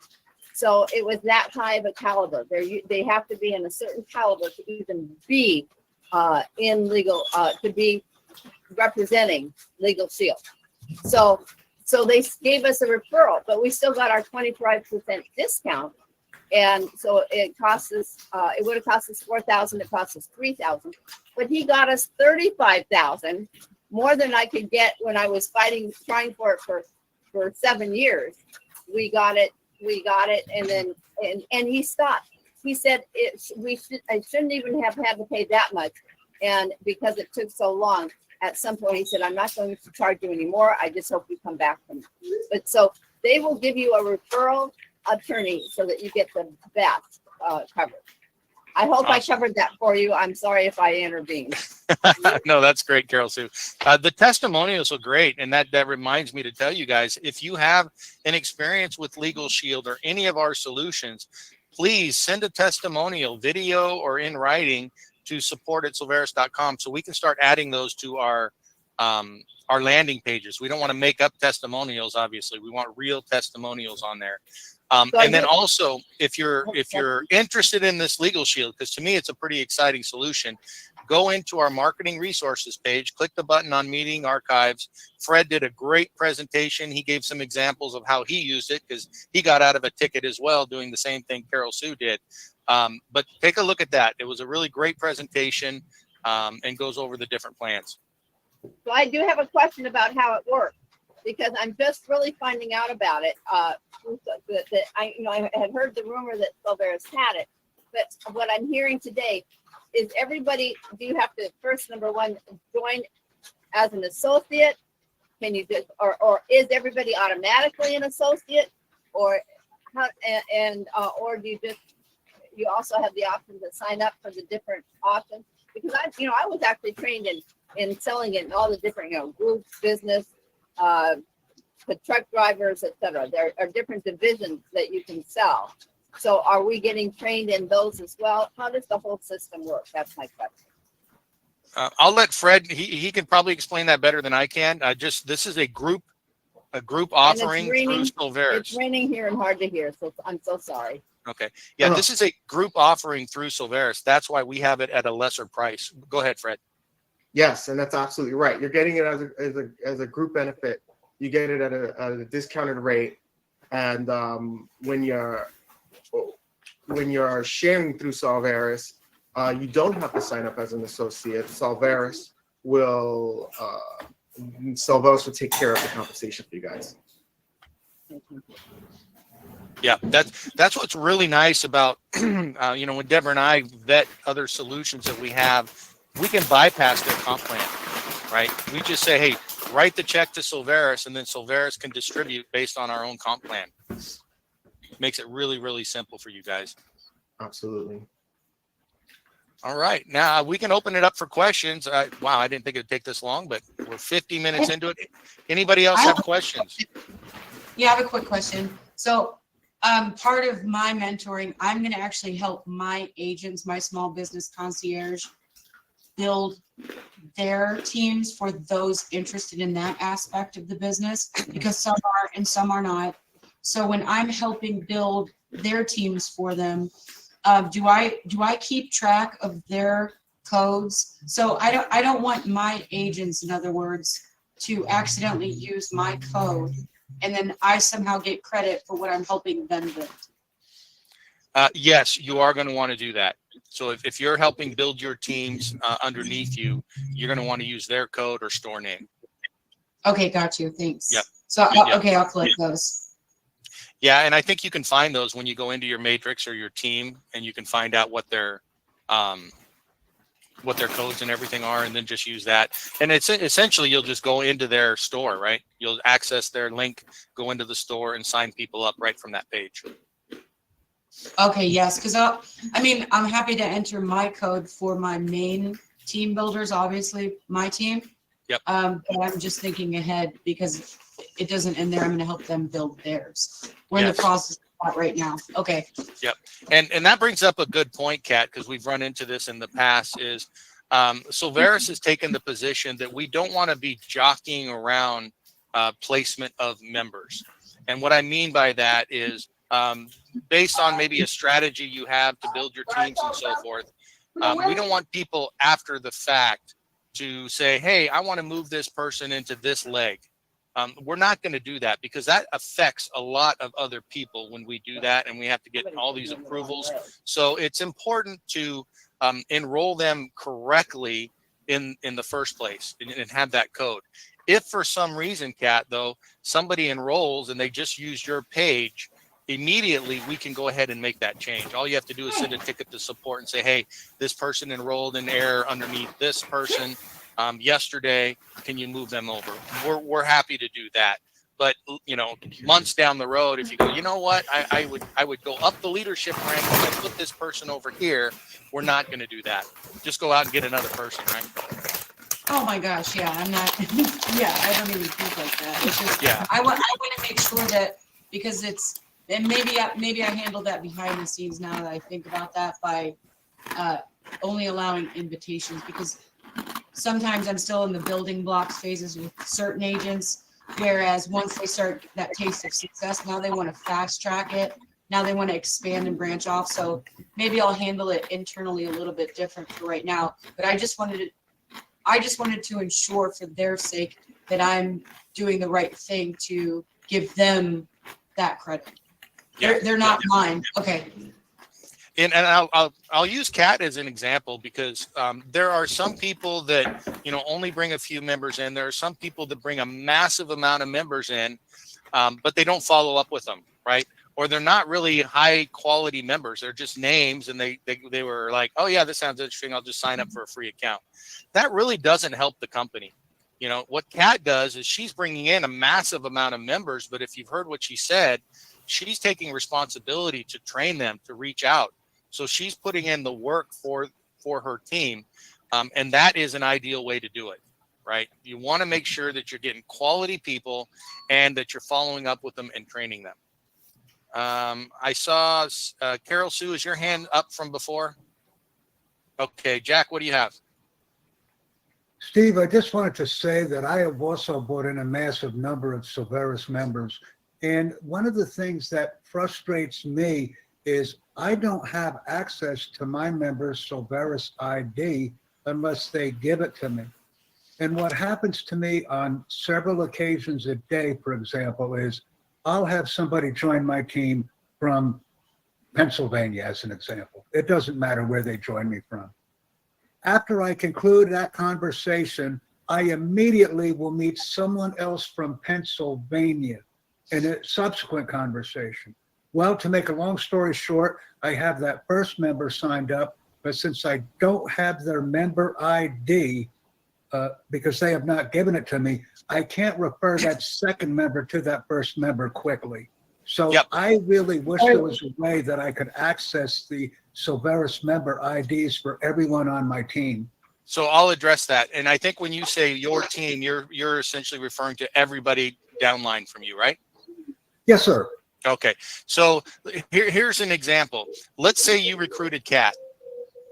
So it was that high of a caliber. They have to be in a certain caliber to even be in legal, to be representing Legal Shield. So they gave us a referral, but we still got our 25% discount. And so it cost us, it would have cost us $4,000. It cost us $3,000, but he got us $35,000, more than I could get when I was trying for it for 7 years. We got it, and then he stopped. He said I shouldn't even have had to pay that much, and because it took so long. at some point, he said, I'm not going to charge you anymore. I just hope you come back from it. But so they will give you a referral attorney so that you get the best coverage. I hope I covered that for you. I'm sorry if I intervened. No, that's great, Carol Sue. The testimonials are great. And that reminds me to tell you guys, if you have an experience with Legal Shield or any of our solutions, please send a testimonial, video or in writing, to support@solveres.com so we can start adding those to our landing pages. We don't want to make up testimonials, obviously. We want real testimonials on there. And then also, if you're interested in this Legal Shield, because to me it's a pretty exciting solution, go into our marketing resources page, click the button on meeting archives. Fred did a great presentation. He gave some examples of how he used it because he got out of a ticket as well doing the same thing Carol Sue did. But take a look at that. It was a really great presentation and goes over the different plans. So I do have a question about how it works, because I'm just really finding out about it. That I had heard the rumor that Solveres had it, but what I'm hearing today is everybody, do you have to first, number one, join as an associate? Can you just, or is everybody automatically an associate, or how, or do you just, you also have the option to sign up for the different options? Because I was actually trained in selling it in all the different, groups, business, the truck drivers, etc. There are different divisions that you can sell. So are we getting trained in those as well? How does the whole system work? That's my question. I'll let Fred, he can probably explain that better than I can. This is a group offering through Solveres. It's raining here and hard to hear, so I'm so sorry. Okay. Yeah, this is a group offering through Solveres. That's why we have it at a lesser price. Go ahead, Fred. Yes, and that's absolutely right. You're getting it as a group benefit. You get it at a discounted rate, and when you're sharing through Solveres, you don't have to sign up as an associate. Solveres will take care of the compensation for you guys. Yeah, that's what's really nice about when Deborah and I vet other solutions that we have, we can bypass their comp plan, right? We just say, hey, write the check to Solveres, and then Solveres can distribute based on our own comp plan. Makes it really, really simple for you guys. Absolutely. All right, now we can open it up for questions. Wow, I didn't think it'd take this long, but we're 50 minutes into it. Anybody else have questions? Yeah, I have a quick question. So part of my mentoring, I'm going to actually help my agents, my small business concierge, build their teams for those interested in that aspect of the business, because some are and some are not. So when I'm helping build their teams for them, do I keep track of their codes? So I don't want my agents, in other words, to accidentally use my code and then I somehow get credit for what I'm helping them build. Yes, you are going to want to do that. So if you're helping build your teams underneath you, you're going to want to use their code or store name. Okay, got you. Thanks. Yep. So Yep. Okay, I'll collect those. Yeah, and I think you can find those when you go into your matrix or your team, and you can find out what their codes and everything are, and then just use that. And it's essentially you'll just go into their store, right? You'll access their link, go into the store, and sign people up right from that page. Okay, yes, because I'm happy to enter my code for my main team builders, obviously my team. Yep. But I'm just thinking ahead because if it doesn't end there, I'm going to help them build theirs. We're in the process of that right now. Okay. Yep. And that brings up a good point, Kat, because we've run into this in the past. Is Solveres has taken the position that we don't want to be jockeying around placement of members, and what I mean by that is based on maybe a strategy you have to build your teams and so forth. We don't want people after the fact to say, hey, I want to move this person into this leg. We're not going to do that because that affects a lot of other people when we do that, and we have to get all these approvals. So it's important to enroll them correctly in the first place and have that code. If for some reason, Kat, though, somebody enrolls and they just use your page, immediately we can go ahead and make that change. All you have to do is send a ticket to support and say, hey, this person enrolled in error underneath this person. yesterday. Can you move them over? We're happy to do that. But months down the road, if you go, you know what, I would go up the leadership rank and put this person over here. We're not going to do that. Just go out and get another person, right? Oh my gosh, yeah, I'm not, yeah, I don't even think like that. It's just, Yeah. I want to make sure that, because it's, and maybe I handle that behind the scenes now that I think about that by only allowing invitations, because sometimes I'm still in the building blocks phases with certain agents, whereas once they start that taste of success, now they want to fast track it. Now they want to expand and branch off. So maybe I'll handle it internally a little bit different for right now. But I just wanted to ensure for their sake that I'm doing the right thing to give them that credit. They're not mine. Okay. And I'll use Kat as an example, because there are some people that only bring a few members in. There are some people that bring a massive amount of members in, but they don't follow up with them, right? Or they're not really high quality members. They're just names, and they were like, oh yeah, this sounds interesting. I'll just sign up for a free account. That really doesn't help the company. What Kat does is she's bringing in a massive amount of members, but if you've heard what she said, she's taking responsibility to train them, to reach out. So she's putting in the work for her team, and that is an ideal way to do it, right? You want to make sure that you're getting quality people and that you're following up with them and training them. I saw Carol Sue, is your hand up from before? Okay, Jack, what do you have? Steve, I just wanted to say that I have also brought in a massive number of Solveres members. And one of the things that frustrates me is I don't have access to my members' Solveres ID unless they give it to me. And what happens to me on several occasions a day, for example, is I'll have somebody join my team from Pennsylvania, as an example. It doesn't matter where they join me from. After I conclude that conversation, I immediately will meet someone else from Pennsylvania in a subsequent conversation. Well, to make a long story short, I have that first member signed up, but since I don't have their member ID, because they have not given it to me, I can't refer that second member to that first member quickly. So Yep. I really wish there was a way that I could access the Solveres member IDs for everyone on my team. So I'll address that. And I think when you say your team, you're essentially referring to everybody downline from you, right? Yes, sir. Okay. So here's an example. Let's say you recruited Kat.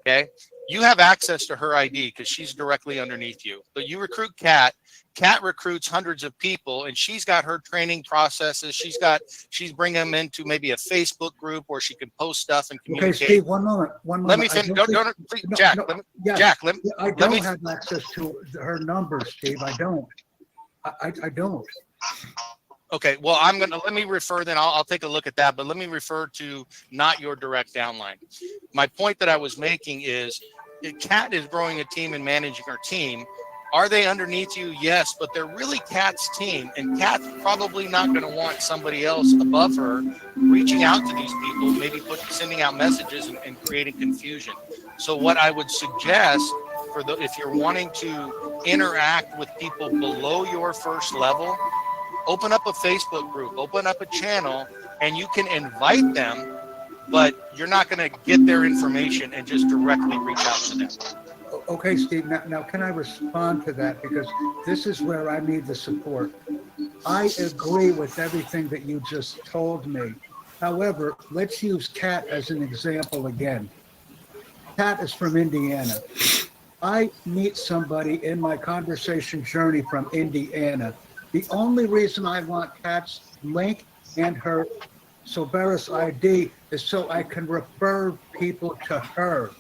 Okay. You have access to her ID because she's directly underneath you. But you recruit Kat. Kat recruits hundreds of people, and she's got her training processes. She's bringing them into maybe a Facebook group where she can post stuff and communicate. Okay, Steve, one moment. Let me finish. Jack, Jack, I don't have access to her numbers, Steve. I don't. I don't. Okay, well, let me refer then. I'll take a look at that, but let me refer to not your direct downline. My point that I was making is Kat is growing a team and managing her team. Are they underneath you? Yes, but they're really Kat's team, and Kat's probably not going to want somebody else above her reaching out to these people, maybe sending out messages and creating confusion. So what I would suggest if you're wanting to interact with people below your first level, open up a Facebook group, open up a channel, and you can invite them, but you're not going to get their information and just directly reach out to them. Okay, Steve, now can I respond to that? Because this is where I need the support. I agree with everything that you just told me. However, let's use Kat as an example again. Kat is from Indiana. I meet somebody in my conversation journey from Indiana. The only reason I want Kat's link and her Solveres ID is so I can refer people to her.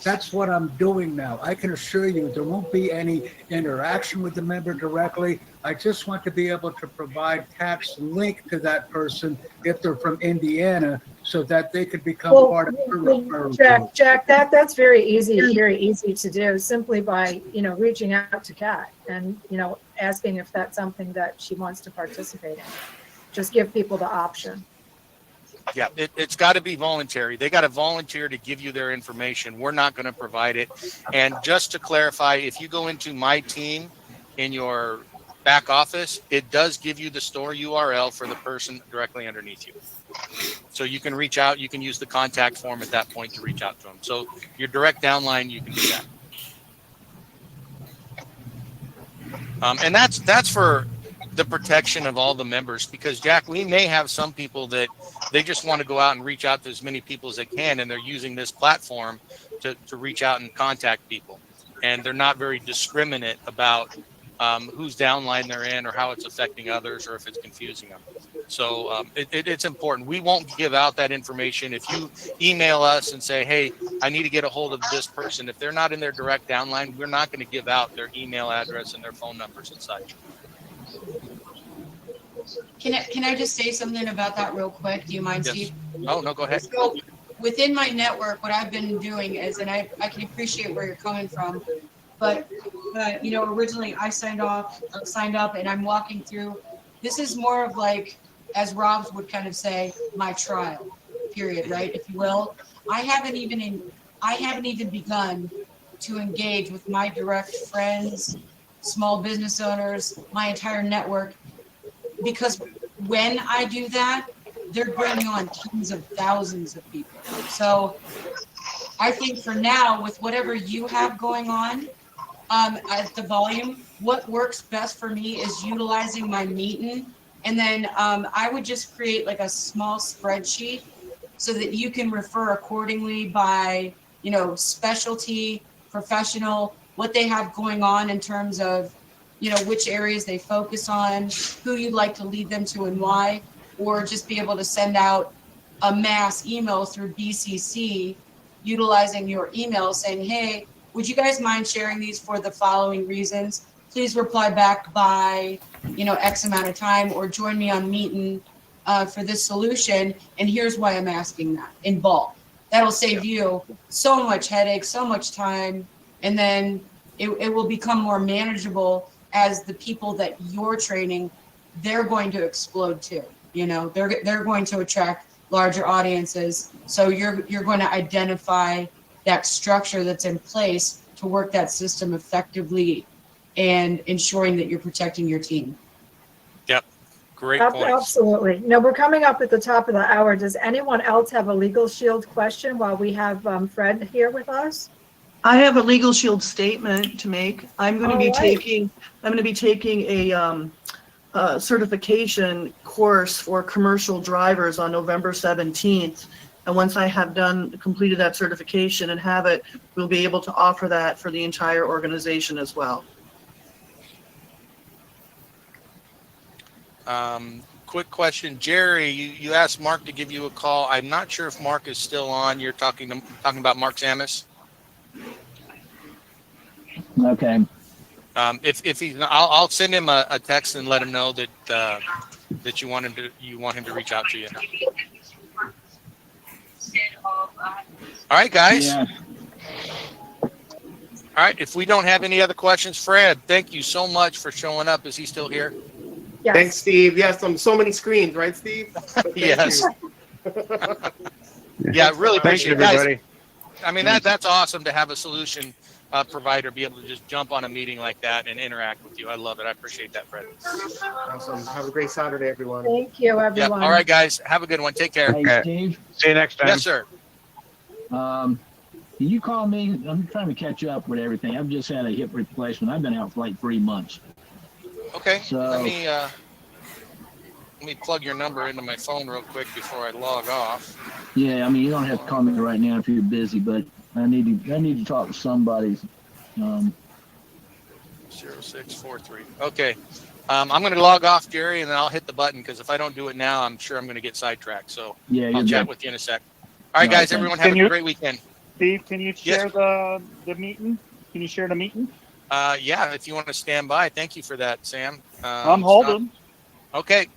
That's what I'm doing now. I can assure you there won't be any interaction with the member directly. I just want to be able to provide Kat's link to that person if they're from Indiana so that they could become part of her referral group. Jack, that's very easy to do simply by, reaching out to Kat and, asking if that's something that she wants to participate in. Just give people the option. Yeah, it's got to be voluntary. They got to volunteer to give you their information. We're not going to provide it. And just to clarify, if you go into My Team in your back office, it does give you the store URL for the person directly underneath you. So you can reach out. You can use the contact form at that point to reach out to them. So your direct downline, you can do that. And that's for the protection of all the members, because Jack, we may have some people that they just want to go out and reach out to as many people as they can, and they're using this platform to reach out and contact people, and they're not very discriminate about whose downline they're in or how it's affecting others or if it's confusing them. So it's important. We won't give out that information. If you email us and say, hey, I need to get a hold of this person, if they're not in their direct downline, we're not going to give out their email address and their phone numbers and such. Can I just say something about that real quick? Do you mind, Yes. Steve? Oh, no, go ahead. So within my network, what I've been doing is, and I can appreciate where you're coming from, but originally I signed up and I'm walking through. This is more of like, as Rob would kind of say, my trial period, right? If you will. I haven't even begun to engage with my direct friends, small business owners, my entire network, because when I do that, they're bringing on tens of thousands of people. So I think for now, with whatever you have going on at the volume, what works best for me is utilizing my meeting. And then I would just create like a small spreadsheet so that you can refer accordingly by, specialty, professional, what they have going on in terms of, which areas they focus on, who you'd like to lead them to and why, or just be able to send out a mass email through BCC utilizing your email saying, hey, would you guys mind sharing these for the following reasons? Please reply back by, X amount of time, or join me on meeting for this solution. And here's why I'm asking that in bulk. That'll save you so much headache, so much time. And then it will become more manageable as the people that you're training, they're going to explode too. They're going to attract larger audiences. So you're going to identify that structure that's in place to work that system effectively and ensuring that you're protecting your team. Yep. Great point. Absolutely. No, we're coming up at the top of the hour. Does anyone else have a Legal Shield question while we have Fred here with us? I have a Legal Shield statement to make. I'm going to be taking a certification course for commercial drivers on November 17th. And once I have completed that certification and have it, we'll be able to offer that for the entire organization as well. Quick question, Jerry, you asked Mark to give you a call. I'm not sure if Mark is still on. You're talking about Mark Samus. Okay. If he's, I'll send him a text and let him know that you want him to reach out to you. All right, guys. Yeah. All right. If we don't have any other questions, Fred, thank you so much for showing up. Is he still here? Yes. Thanks, Steve. Yes, so many screens, right, Steve? Yes. Yeah, really Thank you, appreciate it. Guys, everybody. I mean, that's awesome to have a solution provider be able to just jump on a meeting like that and interact with you. I love it. I appreciate that, Fred. Awesome. Have a great Saturday, everyone. Thank you, Yeah. everyone. All right, guys. Have a good one. Take care. Hey, Steve, See you next time. Yes, sir. can you call me? I'm trying to catch up with everything. I've just had a hip replacement. I've been out for like 3 months. Okay. So- Let me plug your number into my phone real quick before I log off. Yeah, I mean, you don't have to call me right now if you're busy, but I need to talk to somebody. 0643. Okay. I'm going to log off, Jerry, and then I'll hit the button because if I don't do it now, I'm sure I'm going to get sidetracked. So Yeah, I'll you're chat good. with you in a sec. All right, All right, guys. thanks. Everyone have a great weekend. Steve, can you Yes. share the meeting? Can you share the meeting? Yeah, if you want to stand by. Thank you for that, Sam. I'm holding. Okay.